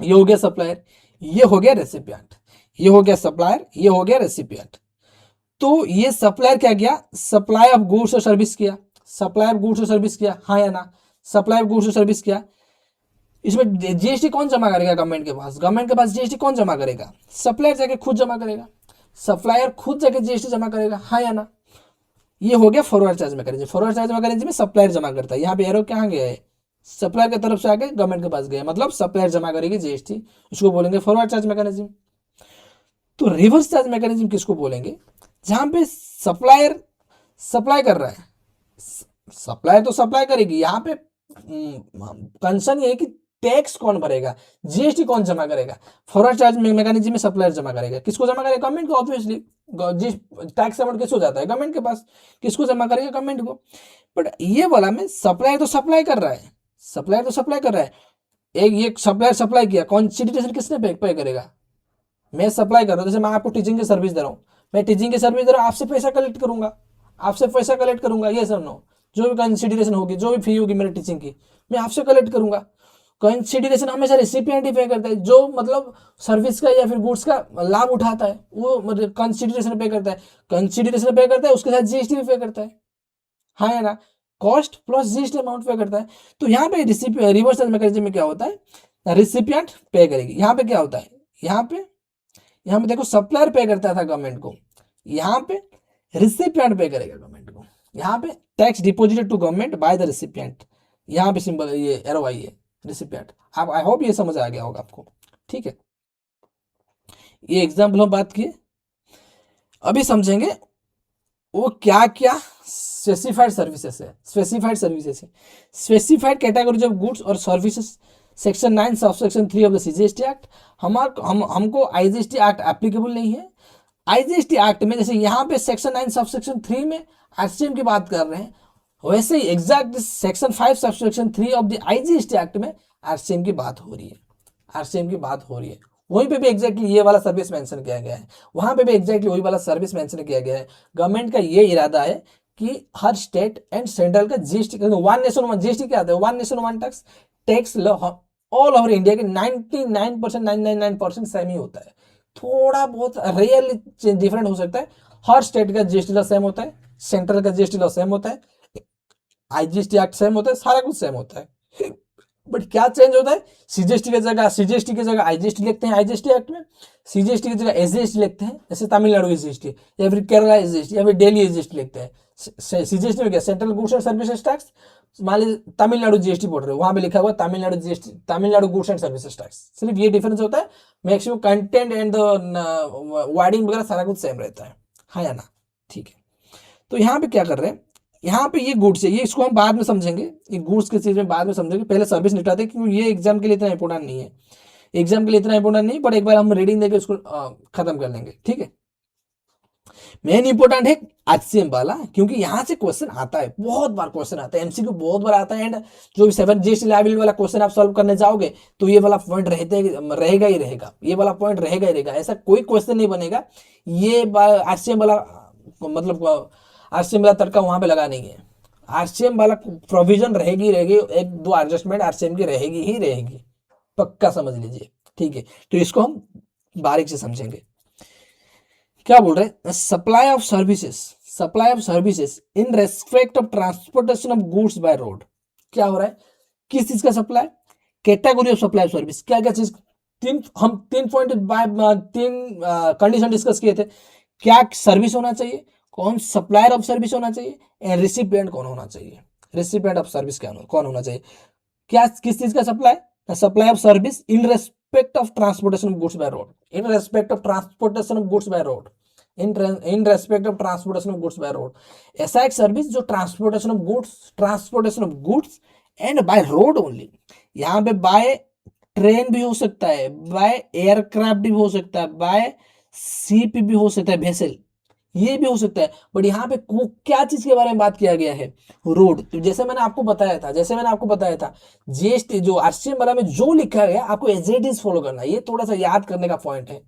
ये हो गया सप्लायर, ये हो गया रेसिपिएंट, ये हो गया सप्लायर, ये हो गया रेसिपिएंट। तो ये सप्लायर क्या किया, सप्लाई ऑफ गुड्स और सर्विस किया, सप्लाई ऑफ गुड्स और सर्विस किया, हाँ या ना, सप्लाई ऑफ गुड्स और सर्विस किया। इसमें जीएसटी कौन जमा करेगा, गवर्नमेंट के पास जीएसटी कौन जमा करेगा, सप्लायर जाके खुद जमा करेगा, सप्लायर खुद जाके जीएसटी जमा करेगा, हाँ या ना। ये हो गया forward charge mechanism. Forward charge mechanism में सप्लायर जमा करता है, यहाँ पे एरो कहाँ गया है, सप्लायर की तरफ से आके गवर्नमेंट के पास गया, मतलब सप्लायर जमा करेगी जीएसटी, उसको बोलेंगे फॉरवर्ड चार्ज मैकेनिज्म। तो रिवर्स चार्ज मैकेनिज्म किसको बोलेंगे, जहां पे सप्लायर सप्लाई कर रहा है, सप्लायर तो सप्लाई करेगी, यहाँ पे कंसर्न ये है कि टैक्स कौन भरेगा, जीएसटी कौन जमा करेगा। फॉरवर्ड चार्ज मैकेनिज्म में सप्लायर जमा करेगा, किसको जमा करेगा, गवर्नमेंट को, ऑब्वियसली टैक्स अमाउंट किसको जाता है, गवर्नमेंट के पास, किसको जमा करेगा, गवर्नमेंट को। बट ये वाला में सप्लायर तो सप्लाई कर रहा है, सप्लायर तो सप्लाई कर रहा है, एक ये सप्लायर सप्लाई किया, कॉन्सिडरेशन किसने पे करेगा, मैं सप्लाई कर रहा हूँ, जैसे मैं आपको टीचिंग की सर्विस दे रहा हूँ, मैं टीचिंग की सर्विस दे रहा हूँ, आपसे पैसा कलेक्ट करूंगा, आपसे पैसा कलेक्ट करूंगा, ये सब नो, जो भी कंसिडरेशन होगी, जो भी फी होगी मेरी टीचिंग की, मैं आपसे कलेक्ट करूंगा। कंसिडरेशन हमेशा रेसिपिएंट ही पे करता है, जो मतलब सर्विस का या फिर गुड्स का लाभ उठाता है वो मतलब कंसिडरेशन पे करता है, कंसिडरेशन पे करता है, उसके साथ जीएसटी भी पे करता है, हाँ या ना, कॉस्ट प्लस जीएसटी अमाउंट पे करता है। तो यहाँ पे रिवर्स मैकेनिज्म में क्या होता है, रिसिपिएंट पे करेगी। यहाँ पे क्या होता है, यहाँ पे देखो सप्लायर पे करता था गवर्नमेंट को, यहाँ पे रिसिपिएंट पे करेगा गवर्नमेंट को, यहाँ पे tax deposited to government by the recipient, यहाँ पे सिंबल ये एरो आई है रिसिपिएंट। आप आई होप ये समझ आ गया होगा आपको, ठीक है। ये एग्जाम्पल हम बात किए, अभी समझेंगे वो क्या क्या स्पेसिफाइड सर्विसेज है। स्पेसिफाइड कैटेगरीज ऑफ गुड्स और services, section 9 subsection 3 of the CGST act. हमको आईजीएसटी एक्ट एप्लीकेबल नहीं है। आईजीएसटी एक्ट में जैसे यहाँ पे सेक्शन 9 सबसेक्शन 3 में आरसीएम की बात कर रहे हैं, वैसे ही exact section 5 subsection 3 of the IGST act में आरसीएम की बात हो रही है, आरसीएम की बात हो रही है। वहीं पे भी एग्जैक्टली ये वाला सर्विस मेंशन किया गया है, वहां पे भी एग्जैक्टली वही वाला सर्विस मेंशन किया गया है। गवर्नमेंट का ये इरादा है कि हर स्टेट एंड सेंट्रल का GST, one nation one GST क्या आता है, one nation one tax all over India के 99% सेम ही होता है, थोड़ा बहुत रेयरली डिफरेंट हो सकता है। हर स्टेट का जीएसटी लॉ सेम होता है, सेंट्रल का जीएसटी लॉ सेम होता है, आईजीएसटी एक्ट सेम होता है, सारा कुछ सेम होता है। बट क्या चेंज होता है, सीजीएसटी की जगह आईजीएसटी लिखते हैं आईजीएसटी एक्ट में, सीजीएसटी की जगह एसजीएसटी लिखते हैं, जैसे तमिलनाडु एसजीएसटी या फिर केरला एसजीएसटी या फिर दिल्ली एसजीएसटी लिखते हैं। सीजीएसटी में क्या, central goods and services tax, मान लीजिए तमिलनाडु जीएसटी बोल रहे हो, वहां पे लिखा हुआ Tamil Nadu GST, Tamil Nadu goods and services tax, सिर्फ ये डिफरेंस होता है। मैक्सिमम कंटेंट एंड वर्डिंग वगैरह सारा कुछ सेम रहता है, हाँ या ना, ठीक है। तो यहाँ पे क्या कर रहे हैं, यहाँ पे ये गुड्स है, ये इसको हम बाद में समझेंगे, ये गुड्स की चीज में बाद में समझेंगे, पहले सर्विस निपटाते हैं, क्योंकि ये एग्जाम के लिए इतना इंपॉर्टेंट नहीं है, एग्जाम के लिए इतना इंपॉर्टेंट नहीं, बट एक बार हम रीडिंग देकर उसको खत्म कर लेंगे, ठीक है। मेन इंपॉर्टेंट है आरसीएम वाला, क्योंकि यहाँ से क्वेश्चन आता है, बहुत बार क्वेश्चन आता है, एमसीक्यू बहुत बार आता है, एंड जो भी 7 जीएसटी लायबिलिटी वाला क्वेश्चन आप सॉल्व करने जाओगे तो ये वाला पॉइंट रहेगा ही रहेगा, ये वाला पॉइंट रहेगा ही रहेगा, ऐसा कोई क्वेश्चन नहीं बनेगा ये आरसीएम वाला, मतलब आरसीएम वाला तड़का वहां पे लगा नहीं है, आरसीएम वाला प्रोविजन रहेगी, एक दो एडजस्टमेंट आरसीएम की रहेगी ही रहेगी, पक्का समझ लीजिए, ठीक है। तो इसको हम बारीक से समझेंगे। क्या बोल रहे हैं, supply of services in respect of transportation of goods by road. क्या हो रहा है, किस चीज का supply, category of supply of service, क्या क्या चीज, हम तीन पॉइंट तीन कंडीशन डिस्कस किए थे, क्या सर्विस होना चाहिए, कौन सप्लायर ऑफ सर्विस होना चाहिए, एंड रिसिपिएंट कौन होना चाहिए, रिसिपिएंट ऑफ सर्विस कौन होना चाहिए, क्या किस चीज का supply of service in respect of transportation of goods by road, in respect of transportation of goods by road, in respect of transportation of goods by road. ऐसा एक सर्विस जो transportation of goods and by road only, यहाँ पे by train भी हो सकता है, bye aircraft भी हो सकता है, बाय सीप भी हो सकता है, भेसल, ये भी हो सकता है। बट यहाँ पे क्या चीज के बारे में बात किया गया है, रोड। तो जैसे मैंने आपको बताया था, जीएसटी जो आरसीएम वाला में जो लिखा गया आपको एज इट इज फॉलो करना है। ये थोड़ा सा याद करने का पॉइंट है।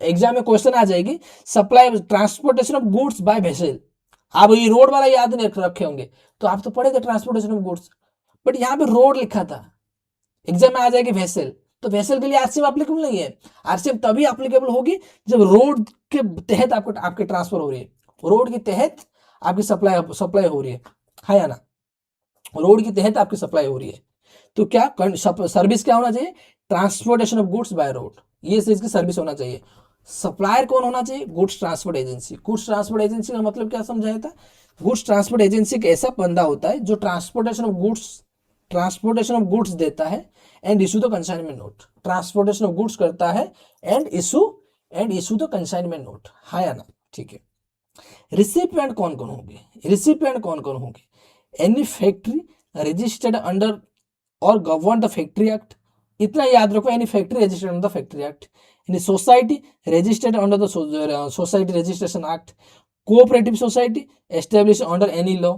एग्जाम में क्वेश्चन आ जाएगी, supply transportation of goods bye vessel. आप ये रोड वाला याद नहीं रखे होंगे, तो आप तो पढ़े थे ट्रांसपोर्टेशन ऑफ गुड्स, बट यहाँ पे रोड लिखा था। एग्जाम में आ जाएगी वेसल, तो वेसल के लिए आरसीएम एप्लीकेबल नहीं है। आरसीएम तभी एप्लीकेबल होगी जब रोड के तहत आपको आपके ट्रांसफर हो रही है, रोड के तहत आपकी सप्लाई हो रही है या ना, रोड के तहत आपकी सप्लाई हो रही है। तो क्या सर्विस क्या होना चाहिए, transportation of goods by road, ये चीज की सर्विस होना चाहिए। सप्लायर कौन होना चाहिए, goods transport agency. Goods transport agency का मतलब क्या समझाया था, गुड्स ट्रांसपोर्ट एजेंसी एक ऐसा बंदा होता है जो ट्रांसपोर्टेशन ऑफ गुड्स देता है and issue the consignment note. Transportation of goods करता है and issue the consignment note, हाँ या ना, ठीक है। रिसिपिएंट कौन कौन होंगे, एनी फैक्ट्री रजिस्टर्ड अंडर और गवर्न द फैक्ट्री एक्ट, इतना याद रखो, any factory registered under the factory act, any society registered under the society registration act, cooperative society establish under any law,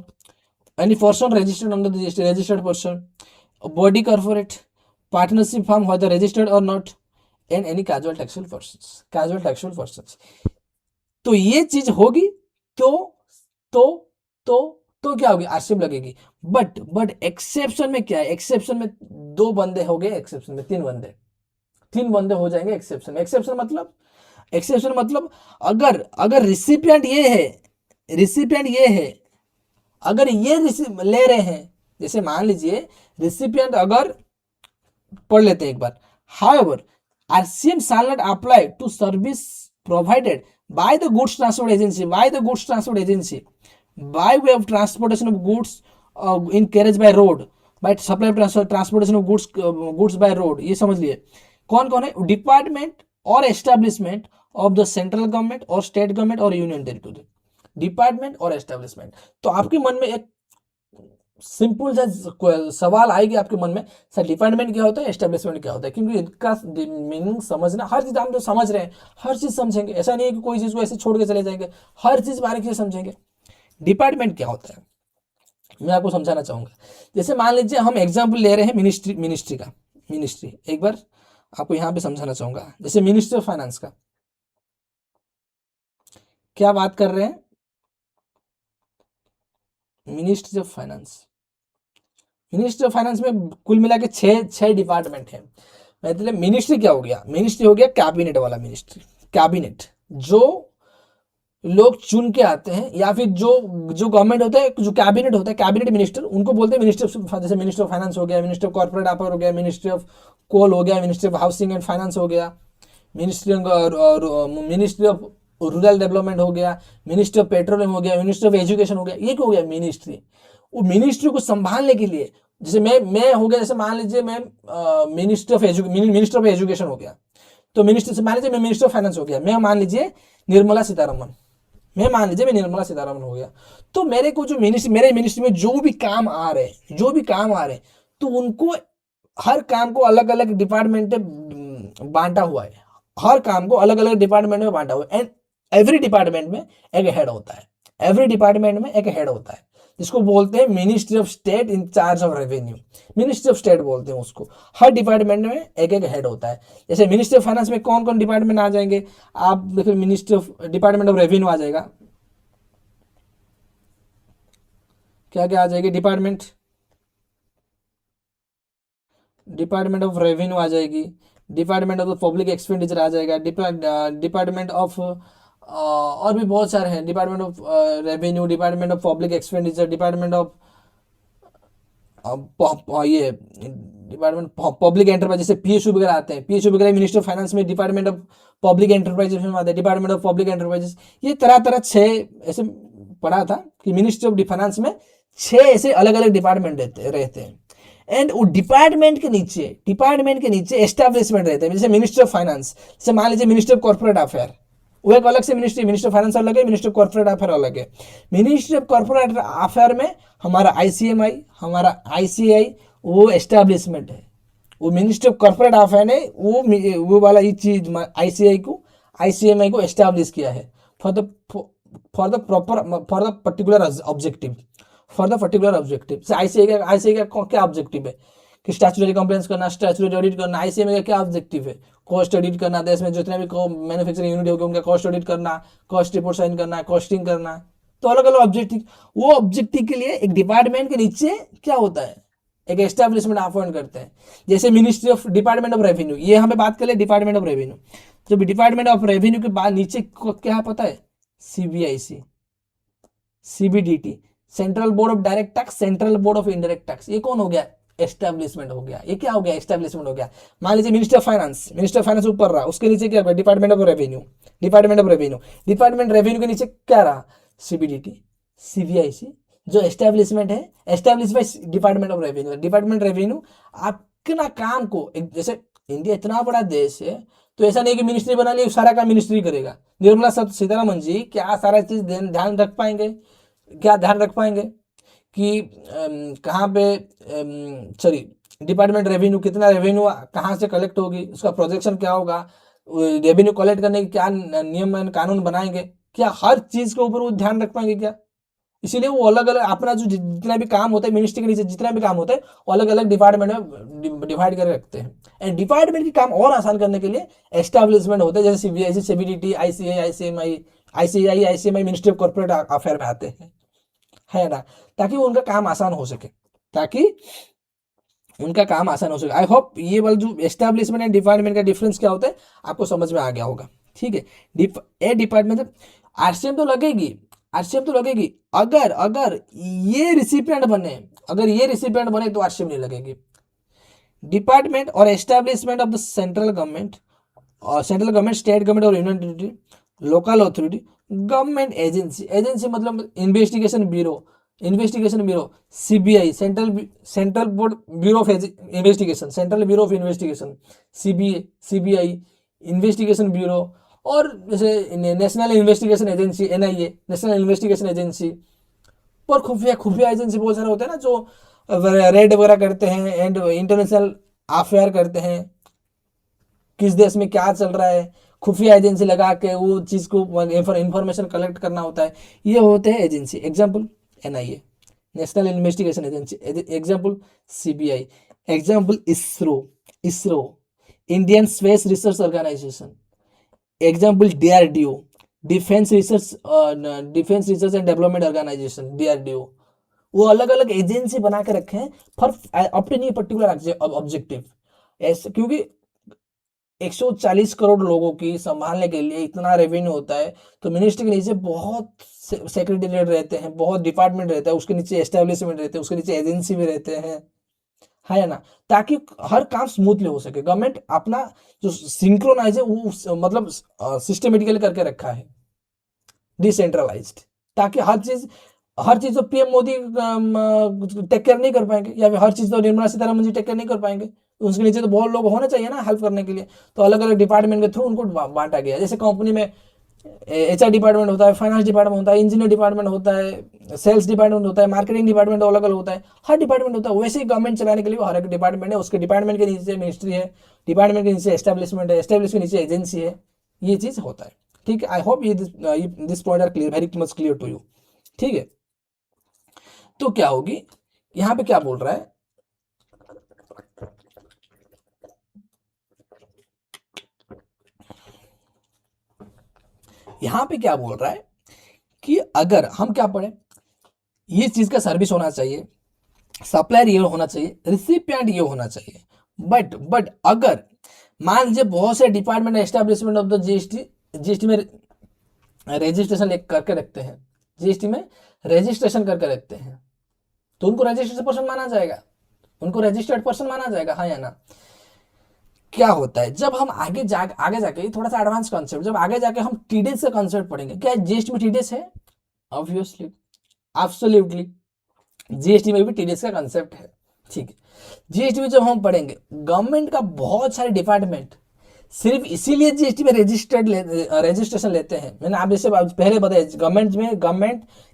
any person registered under the registered person, body corporate, partnership firm whether registered or not, and any casual taxable persons। तो ये चीज होगी तो तो तो क्या होगी, RCM लगेगी। बट एक्सेप्शन में क्या है, एक्सेप्शन में 2 बंदे हो गए, एक्सेप्शन में 3 बंदे हो जाएंगे एक्सेप्शन में। एक्सेप्शन मतलब अगर रिसिपिएंट ये है, अगर ये ले रहे हैं, जैसे मान लीजिए रिसिपिएंट, अगर पढ़ लेते हैं एक बार, however RCM shall not apply to service provided by the goods transport agency by way of transportation of goods in carriage by road, by supply transportation of goods by road। ये समझ लिए कौन कौन है, डिपार्टमेंट और establishment of the central government और state government और union territory, department और एस्टेब्लिशमेंट। तो आपके मन में एक सिंपल सा सवाल आएगी आपके मन में, सर डिपार्टमेंट क्या होता है, एस्टेब्लिशमेंट क्या होता है, क्योंकि इनका मीनिंग समझना, हर चीज हम तो समझ रहे हैं, हर चीज समझेंगे, ऐसा नहीं है कि कोई चीज को ऐसे छोड़ के चले जाएंगे, हर चीज बारीकी से समझेंगे। डिपार्टमेंट क्या होता है मैं आपको समझाना चाहूंगा। जैसे मान लीजिए हम एग्जाम्पल ले रहे हैं मिनिस्ट्री का, एक बार आपको यहाँ पे समझाना चाहूंगा। जैसे मिनिस्ट्री ऑफ फाइनेंस का क्या बात कर रहे हैं, मिनिस्ट्री ऑफ फाइनेंस में कुल मिला के 6 डिपार्टमेंट है। मतलब मिनिस्ट्री क्या हो गया, मिनिस्ट्री हो गया कैबिनेट वाला मिनिस्ट्री, कैबिनेट जो लोग चुन के आते हैं, या फिर जो गवर्नमेंट होता है, जो कैबिनेट होता है, कैबिनेट मिनिस्टर, उनको बोलते हैं मिनिस्टर ऑफ, जैसे मिनिस्टर ऑफ फाइनेंस हो गया, मिनिस्टर ऑफ कॉर्पोरेट अफेयर हो गया, मिनिस्ट्री ऑफ कोल हो गया, ministry of housing and finance हो गया, मिनिस्ट्री ऑफ रूरल डेवलपमेंट हो गया, मिनिस्ट्री ऑफ पेट्रोलियम हो गया, मिनिस्ट्री ऑफ एजुकेशन हो गया। ये क्या हो गया, मिनिस्ट्री। वो मिनिस्ट्री को संभालने के लिए, जैसे मैं हो गया, जैसे मान लीजिए मैं मिनिस्टर ऑफ एजुकेशन हो गया, तो मिनिस्टर से मान लीजिए मैं मिनिस्टर ऑफ फाइनेंस हो गया, मैं मान लीजिए निर्मला सीतारमन हो गया। तो मेरे को जो मेरे मिनिस्ट्री में जो भी काम आ रहे तो उनको हर काम को अलग अलग डिपार्टमेंट में बांटा हुआ है, एंड एवरी डिपार्टमेंट में एक हेड होता है, जिसको बोलते हैं ministry of state in charge of revenue, ministry of state बोलते हैं उसको। हर डिपार्टमेंट में एक हेड होता है। जैसे मिनिस्ट्री ऑफ फाइनेंस में कौन कौन डिपार्टमेंट आ जाएंगे, आप देखिए ministry of department of revenue आ जाएगा, क्या क्या आ जाएगी, डिपार्टमेंट ऑफ रेवेन्यू आ जाएगी, डिपार्टमेंट ऑफ पब्लिक एक्सपेंडिचर आ जाएगा, डिपार्टमेंट ऑफ और भी बहुत सारे हैं, department of revenue, department of public expenditure, department of ये डिपार्टमेंट पब्लिक एंटरप्राइज, जैसे पीएसयू वगैरह आते हैं, पीएसयू वगैरह मिनिस्टर ऑफ फाइनेंस में डिपार्टमेंट ऑफ पब्लिक एंटरप्राइजेस में आते हैं, डिपार्टमेंट ऑफ पब्लिक एंटरप्राइजेस। ये तरह 6 ऐसे पढ़ा था कि मिनिस्ट्री ऑफ फाइनेंस में 6 ऐसे अलग अलग डिपार्टमेंट रहते हैं। एंड वो डिपार्टमेंट के नीचे एस्टेब्लिशमेंट रहते हैं, जैसे मिनिस्ट्री ऑफ फाइनेंस, जैसे मान लीजिए मिनिस्ट्री ऑफ कॉर्पोरेट अफेयर, वो एक अलग से मिनिस्ट्री ऑफ फाइनेंस अलग है, मिनिस्ट्री ऑफ कॉर्पोरेट अफेयर अलग है। मिनिस्ट्री ऑफ कॉर्पोरेट अफेयर में हमारा आईसीआई वो एस्टेब्लिशमेंट है, वो मिनिस्ट्री ऑफ कॉर्पोरेट अफेयर ने वो वाला ये चीज आईसीआई को आईसीएमआई को एस्टैब्लिश किया है for the for the particular objective, for the particular objective. से आईसीआई का क्या ऑब्जेक्टिव है कि स्टैट्यूटरी कंप्लायंस करना, स्टैट्यूटरी ऑडिट करना। आईसीएमआई का क्या ऑब्जेक्टिव है? कॉस्ट ऑडिट करना, देश में जितने भी मैन्युफैक्चरिंग यूनिट होगी उनका कॉस्ट ऑडिट करना, कॉस्ट रिपोर्ट साइन करना, कॉस्टिंग करना। तो अलग अलग ऑब्जेक्टिव, वो ऑब्जेक्टिव के लिए एक डिपार्टमेंट के नीचे क्या होता है, एक एस्टेब्लिशमेंट अपॉइंट करते हैं। जैसे ministry of department of revenue, ये हमें बात कर ले डिपार्टमेंट ऑफ रेवेन्यू। जब डिपार्टमेंट ऑफ रेवेन्यू के बाद नीचे क्या है पता है? CBIC, CBDT, central board of direct tax, central board of indirect tax. ये कौन हो गया? एस्टेब्लिशमेंट हो गया। ये क्या हो गया? एस्टेब्लिशमेंट हो गया। मान लीजिए minister of finance, minister of finance ऊपर रहा, उसके नीचे क्या रहा? Department of revenue, department of revenue, department revenue के नीचे क्या रहा? सीबीडीटी, सीबीआईसी, जो एस्टेब्लिशमेंट है, establish by department of revenue. Department revenue आपके काम को, जैसे इंडिया इतना बड़ा देश है, तो ऐसा नहीं कि मिनिस्ट्री बना ली सारा काम मिनिस्ट्री करेगा। निर्मला सीतारमण जी क्या सारा चीज ध्यान रख पाएंगे? क्या ध्यान रख पाएंगे कि कहाँ पे, सॉरी, डिपार्टमेंट रेवेन्यू, कितना रेवेन्यू कहाँ से कलेक्ट होगी, उसका प्रोजेक्शन क्या होगा, रेवेन्यू कलेक्ट करने के क्या नियम कानून बनाएंगे? क्या हर चीज के ऊपर वो ध्यान रख पाएंगे क्या? इसीलिए वो अलग अलग अपना जो जितना भी काम होता है मिनिस्ट्री के नीचे जितना भी काम होता है वो अलग अलग डिपार्टमेंट में डिवाइड करके रखते हैं। एंड डिपार्टमेंट के काम और आसान करने के लिए एस्टेब्लिशमेंट होते हैं, जैसे CBIC, CBDT, ICI, ICMI ministry of corporate affair में आते हैं, है ना, ताकि उनका काम आसान हो सके, ताकि उनका काम आसान हो सके। आई होप ये वाला जो एस्टेब्लिशमेंट एंड डिपार्टमेंट का डिफरेंस क्या होता है आपको समझ में आ गया होगा। ठीक है, ए डिपार्टमेंट आरसीएम तो लगेगी, आरसीएम तो लगेगी अगर अगर ये रिसिपिएंट बने, अगर ये रिसिपिएंट बने तो आरसीएम नहीं लगेगी। डिपार्टमेंट और establishment of the central government, और सेंट्रल गवर्नमेंट, स्टेट गवर्नमेंट और union territory, local authority, government agency, agency मतलब investigation bureau, investigation bureau, CBI, central board bureau of investigation, central bureau of investigation, CBI investigation bureau, और जैसे national investigation agency, NIA, national investigation agency. और खुफिया खुफिया agency बहुत सारे होते हैं ना, जो रेड वगैरह करते हैं एंड इंटरनेशनल अफेयर करते हैं, किस देश में क्या चल रहा है, खुफिया एजेंसी लगा के वो चीज़ को इंफॉर्मेशन कलेक्ट करना होता है। ये होते हैं agency. Example NIA, national investigation agency. Example CBI. Example ISRO, ISRO Indian space research organisation. Example DRDO, defence research and development organisation, DRDO. वो अलग अलग एजेंसी बना के रखे हैं फॉर अपनी पर्टिकुलर ऑब्जेक्टिव। ऐसे क्योंकि 140 करोड़ लोगों की संभालने के लिए इतना रेवेन्यू होता है, तो मिनिस्ट्री के नीचे बहुत सेक्रेटेरिएट रहते हैं, बहुत डिपार्टमेंट रहता है, उसके नीचे एस्टेब्लिशमेंट रहते हैं, उसके नीचे एजेंसी भी रहते हैं, है ना, ताकि हर काम स्मूथली हो सके। गवर्नमेंट अपना जो सिंक्रोनाइज है वो मतलब सिस्टमेटिकली करके रखा है, डिसेंट्रलाइज्ड, ताकि हर चीज तो पीएम मोदी टेक केयर नहीं कर पाएंगे, या फिर हर चीज तो निर्मला सीतारमण जी टेक केयर नहीं कर पाएंगे। उसके नीचे तो बहुत लोग होने चाहिए ना हेल्प करने के लिए, तो अलग अलग डिपार्टमेंट के थ्रू उनको बांटा गया। जैसे कंपनी में एचआर डिपार्टमेंट होता है, फाइनेंस डिपार्टमेंट होता है, इंजीनियर डिपार्टमेंट होता है, सेल्स डिपार्टमेंट होता है, मार्केटिंग डिपार्टमेंट अलग अलग होता है, हर डिपार्टमेंट होता है। वैसे ही गवर्नमेंट चलाने के लिए हर एक डिपार्टमेंट है, उसके डिपार्टमेंट के नीचे मिनिस्ट्री है, डिपार्टमेंट के नीचे एस्टेब्लिशमेंट है, एस्टेब्लिश के नीचे एजेंसी है, ये चीज होता है। ठीक है, आई होप ये this point are clear, very much clear to you. ठीक है, तो क्या होगी यहां पे क्या बोल रहा है, यहां पे क्या बोल रहा है कि अगर हम क्या पढ़े, ये चीज का सर्विस होना चाहिए, सप्लायर ये होना चाहिए, रिसिपिएंट ये होना चाहिए। बट अगर मान लीजिए बहुत से department establishment of the GST में रजिस्ट्रेशन करके रखते हैं, जीएसटी में रजिस्ट्रेशन करके रखते हैं, तो उनको रजिस्टर्ड पर्सन माना जाएगा, उनको रजिस्टर्ड पर्सन माना जाएगा, हाँ या ना। क्या होता है जब हम आगे जाके थोड़ा सा एडवांस कॉन्सेप्ट, जब आगे जाके हम टीडीएस का कॉन्सेप्ट पढ़ेंगे, क्या जीएसटी में टीडीएस है? ऑब्वियसली, एब्सोल्युटली, जीएसटी में भी टीडीएस का कॉन्सेप्ट है। ठीक है, जीएसटी में जब हम पढ़ेंगे, गवर्नमेंट का बहुत सारे डिपार्टमेंट सिर्फ इसीलिए जीएसटी में रजिस्ट्रेशन लेते हैं। मैंने आप जैसे पहले बताया, गवर्नमेंट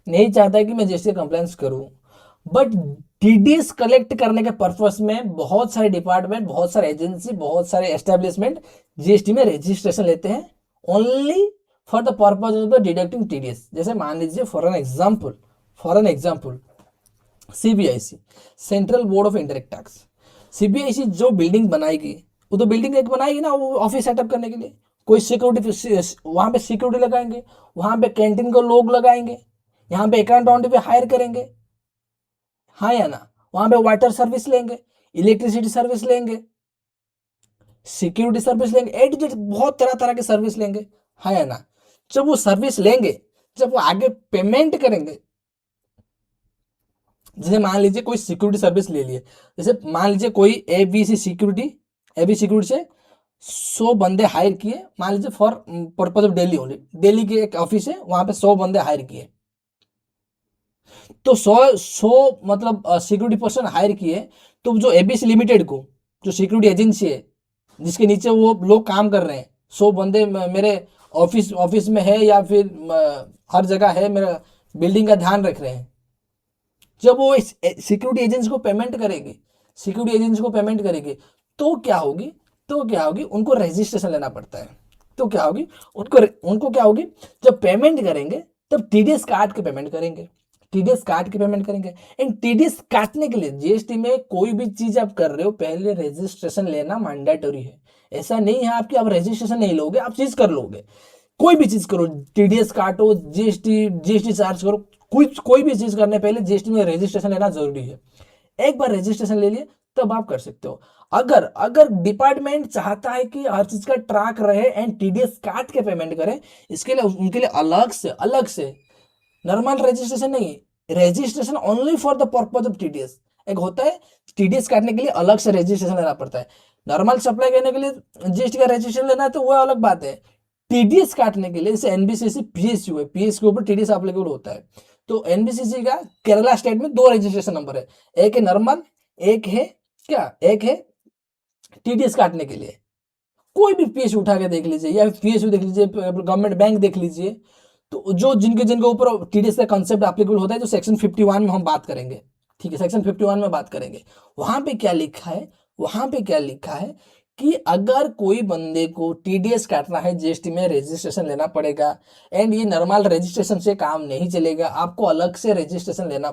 नहीं चाहता है कि मैं जीएसटी कंप्लायंस करूं, बट टीडीएस कलेक्ट करने के पर्पस में बहुत सारे डिपार्टमेंट, बहुत सारे एजेंसी, बहुत सारे एस्टेब्लिशमेंट जीएसटी में रजिस्ट्रेशन लेते हैं, only for the purpose of the deducting TDS. जैसे मान लीजिए for an example CBIC, central board of indirect tax. CBIC जो बिल्डिंग बनाएगी, वो तो बिल्डिंग एक बनाएगी ना, वो ऑफिस सेटअप करने के लिए कोई सिक्योरिटी, वहां पे सिक्योरिटी लगाएंगे, वहां पे कैंटीन को लोग लगाएंगे, यहाँ पे अकाउंटेंट भी हायर करेंगे, हाँ या ना, वहां पे वाटर सर्विस लेंगे, इलेक्ट्रिसिटी सर्विस लेंगे, सिक्योरिटी सर्विस लेंगे, ए टू जेड बहुत तरह तरह की सर्विस लेंगे, हाँ या ना। जब वो सर्विस लेंगे, जब वो आगे पेमेंट करेंगे, जैसे मान लीजिए कोई सिक्योरिटी सर्विस ले लिए, जैसे मान लीजिए कोई एबीसी सिक्योरिटी से 100 बंदे हायर किए, मान लीजिए for purpose of Delhi only, Delhi की एक ऑफिस है, वहां पे 100 बंदे हायर किए, तो 100 मतलब सिक्योरिटी पर्सन हायर किए, तो जो एबीसी लिमिटेड को, जो सिक्योरिटी एजेंसी है जिसके नीचे वो लोग काम कर रहे हैं, 100 बंदे मेरे ऑफिस में है या फिर हर जगह है, मेरा बिल्डिंग का ध्यान रख रहे हैं, जब वो इस सिक्योरिटी एजेंसी को पेमेंट करेगी, तो क्या होगी, उनको रजिस्ट्रेशन लेना पड़ता है। तो क्या होगी, उनको क्या होगी, जब पेमेंट करेंगे तब टीडीएस काट के पेमेंट करेंगे, एंड टीडीएस काटने के लिए जीएसटी में कोई भी चीज आप कर रहे हो पहले रजिस्ट्रेशन लेना मैंडेटरी है। ऐसा नहीं है आपकी, आप रजिस्ट्रेशन नहीं लोगे, आप चीज कर लोगे, कोई भी चीज करो, टीडीएस काटो, जीएसटी चार्ज करो, कोई भी चीज करने पहले जीएसटी में रजिस्ट्रेशन लेना जरूरी है। एक बार रजिस्ट्रेशन ले लिए तब आप कर सकते हो। अगर अगर डिपार्टमेंट चाहता है कि हर चीज का ट्रैक रहे एंड टीडीएस काट के पेमेंट करे, इसके लिए उनके लिए अलग से नॉर्मल रजिस्ट्रेशन नहीं, registration only for the purpose of TDS. एक होता है टीडीएस काटने के लिए अलग से रजिस्ट्रेशन लेना पड़ता है, नॉर्मल सप्लाई करने के लिए जीएसटी का रजिस्ट्रेशन लेना है तो वो अलग बात है। टीडीएस काटने के लिए जैसे एनबीसीसी पीएसयू है, पीएस के ऊपर टीडीएस एप्लीकेबल होता है, तो एनबीसीसी का केरला स्टेट में 2 रजिस्ट्रेशन नंबर है, एक है नॉर्मल, एक है टीडीएस काटने के लिए। कोई भी पीएस उठा के देख लीजिए या पीएसयू देख लीजिए, गवर्नमेंट बैंक देख लीजिए, तो जो जिनके ऊपर टीडीएस का कंसेप्ट एप्लीकेबल होता है, जो सेक्शन 51 में हम बात करेंगे, ठीक है, सेक्शन 51 में बात करेंगे, वहां पे क्या लिखा है, कि अगर कोई बंदे को टीडीएस काटना है जीएसटी में रजिस्ट्रेशन लेना पड़ेगा, एंड ये नॉर्मल रजिस्ट्रेशन से काम नहीं चलेगा, आपको अलग से रजिस्ट्रेशन लेना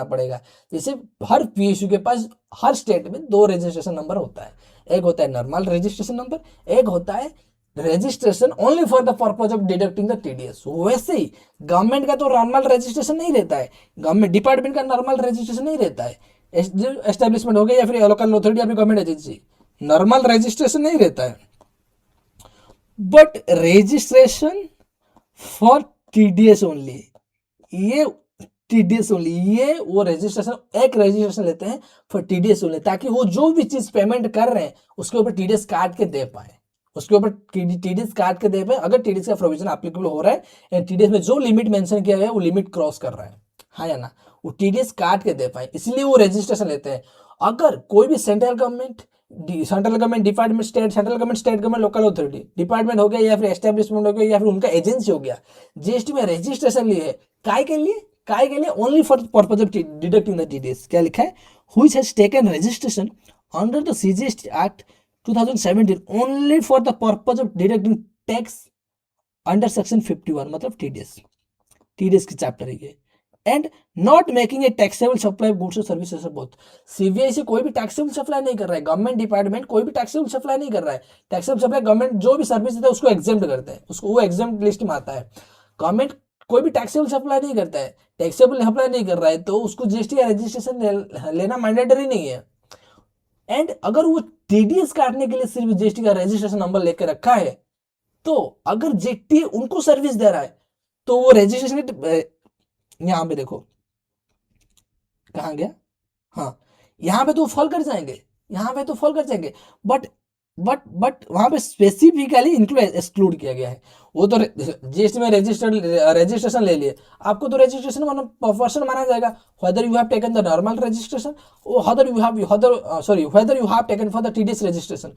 पड़ेगा। जैसे हर पीएसयू के पास हर स्टेट में 2 रजिस्ट्रेशन नंबर होता है, एक होता है नॉर्मल रजिस्ट्रेशन नंबर, एक होता है registration only for the purpose of deducting the TDS. वैसे ही गवर्नमेंट का तो नॉर्मल रजिस्ट्रेशन नहीं रहता है, गवर्नमेंट डिपार्टमेंट का नॉर्मल रजिस्ट्रेशन नहीं रहता है, एस्टेब्लिशमेंट हो गया या फिर लोकल अथॉरिटी या फिर गवर्नमेंट एजेंसी, नॉर्मल रजिस्ट्रेशन नहीं रहता है, but registration for TDS only, ये ये वो रजिस्ट्रेशन लेते हैं फॉर टीडीएस ओनली, ताकि वो जो भी चीज पेमेंट कर रहे हैं उसके ऊपर टीडीएस काट के दे पाए, अगर टीडीएस का प्रोविजन एप्लीकेबल हो रहा है, टीडीएस में जो लिमिट मेंशन किया गया है वो लिमिट क्रॉस कर रहा है, हाँ या ना, वो टीडीएस काट के दे पाए, इसलिए वो रजिस्ट्रेशन लेते हैं। अगर कोई भी central government department, central government, state government, local authority, department हो गया या फिर एस्टेब्लिशमेंट हो गया या फिर उनका एजेंसी हो गया, जीएसटी में रजिस्ट्रेशन लिए है, काय के लिए only for purpose of deducting the TDS. क्या लिखा है, which has taken registration under the CGST act 2017 only for the purpose of deducting tax under section 51, मतलब टीडीएस की चैप्टर है ये, and not making a taxable supply goods और services. Both CBIC कोई भी टैक्सेबल सप्लाई नहीं कर रहा है, गवर्नमेंट डिपार्टमेंट कोई भी टैक्सेबल सप्लाई नहीं कर रहा है, टैक्सेबल सप्लाई गवर्नमेंट जो भी सर्विस देता है उसको एग्जेम्प्ट करते हैं, उसको वो एग्जेम्प्ट लिस्ट में आता है। गवर्नमेंट कोई भी टैक्सेबल सप्लाई नहीं करता है, टैक्सेबल सप्लाई नहीं कर रहा है तो उसको जीएसटी का रजिस्ट्रेशन लेना मैंडेटरी नहीं है, एंड अगर वो टीडीएस काटने के लिए सिर्फ जीएसटी का रजिस्ट्रेशन नंबर लेकर रखा है, तो अगर जीटी उनको सर्विस दे रहा है तो वो रजिस्ट्रेशन, यहां पे देखो कहां गया, हाँ यहां पे तो फॉल कर जाएंगे, बट वहां पे स्पेसिफिकली एक्सक्लूड किया गया है। वो तो जीएसटी में रजिस्ट्रेशन ले लिए, आपको तो रजिस्ट्रेशन पर्सन माना जाएगा, whether you have taken the normal registration or whether you have taken for the TDS registration,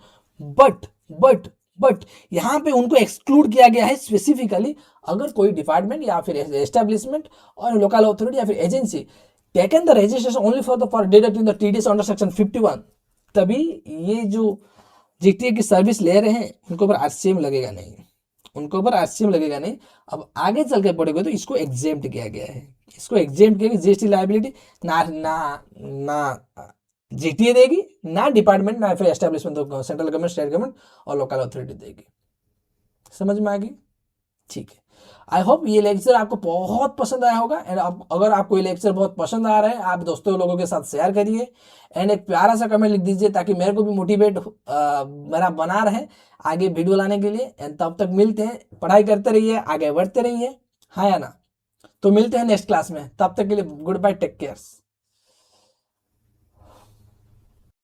but यहाँ पे उनको एक्सक्लूड किया गया है स्पेसिफिकली, अगर कोई डिपार्टमेंट या फिर एस्टेब्लिशमेंट और लोकल अथॉरिटी या फिर agency taken the registration only for deducting the TDS under section 51, तभी ये जो जीटीए की सर्विस ले रहे हैं उनके ऊपर आरसीएम लगेगा नहीं, उनके ऊपर आरसीएम लगेगा नहीं। अब आगे चल के पढ़ेगा तो इसको एग्जेम्प्ट किया गया है, इसको एग्जेम्प्ट किया गया, जीएसटी लायबिलिटी ना ना ना जीटीए देगी, ना डिपार्टमेंट, ना फिर एस्टेब्लिशमेंट, तो सेंट्रल गवर्नमेंट, स्टेट गवर्नमेंट और लोकल अथॉरिटी देगी। समझ में आ गई? ठीक है। आई होप ये लेक्चर आपको बहुत पसंद आया होगा। एंड अगर आपको ये लेक्चर बहुत पसंद आ रहा है, आप दोस्तों लोगों के साथ शेयर करिए एंड एक प्यारा सा कमेंट लिख दीजिए ताकि मेरे को भी मोटिवेट मेरा बना रहे आगे वीडियो लाने के लिए। एंड तब तक मिलते हैं, पढ़ाई करते रहिए, आगे बढ़ते रहिए, हाँ या ना? तो मिलते हैं नेक्स्ट क्लास में, तब तक के लिए गुड बाय, टेक केयर।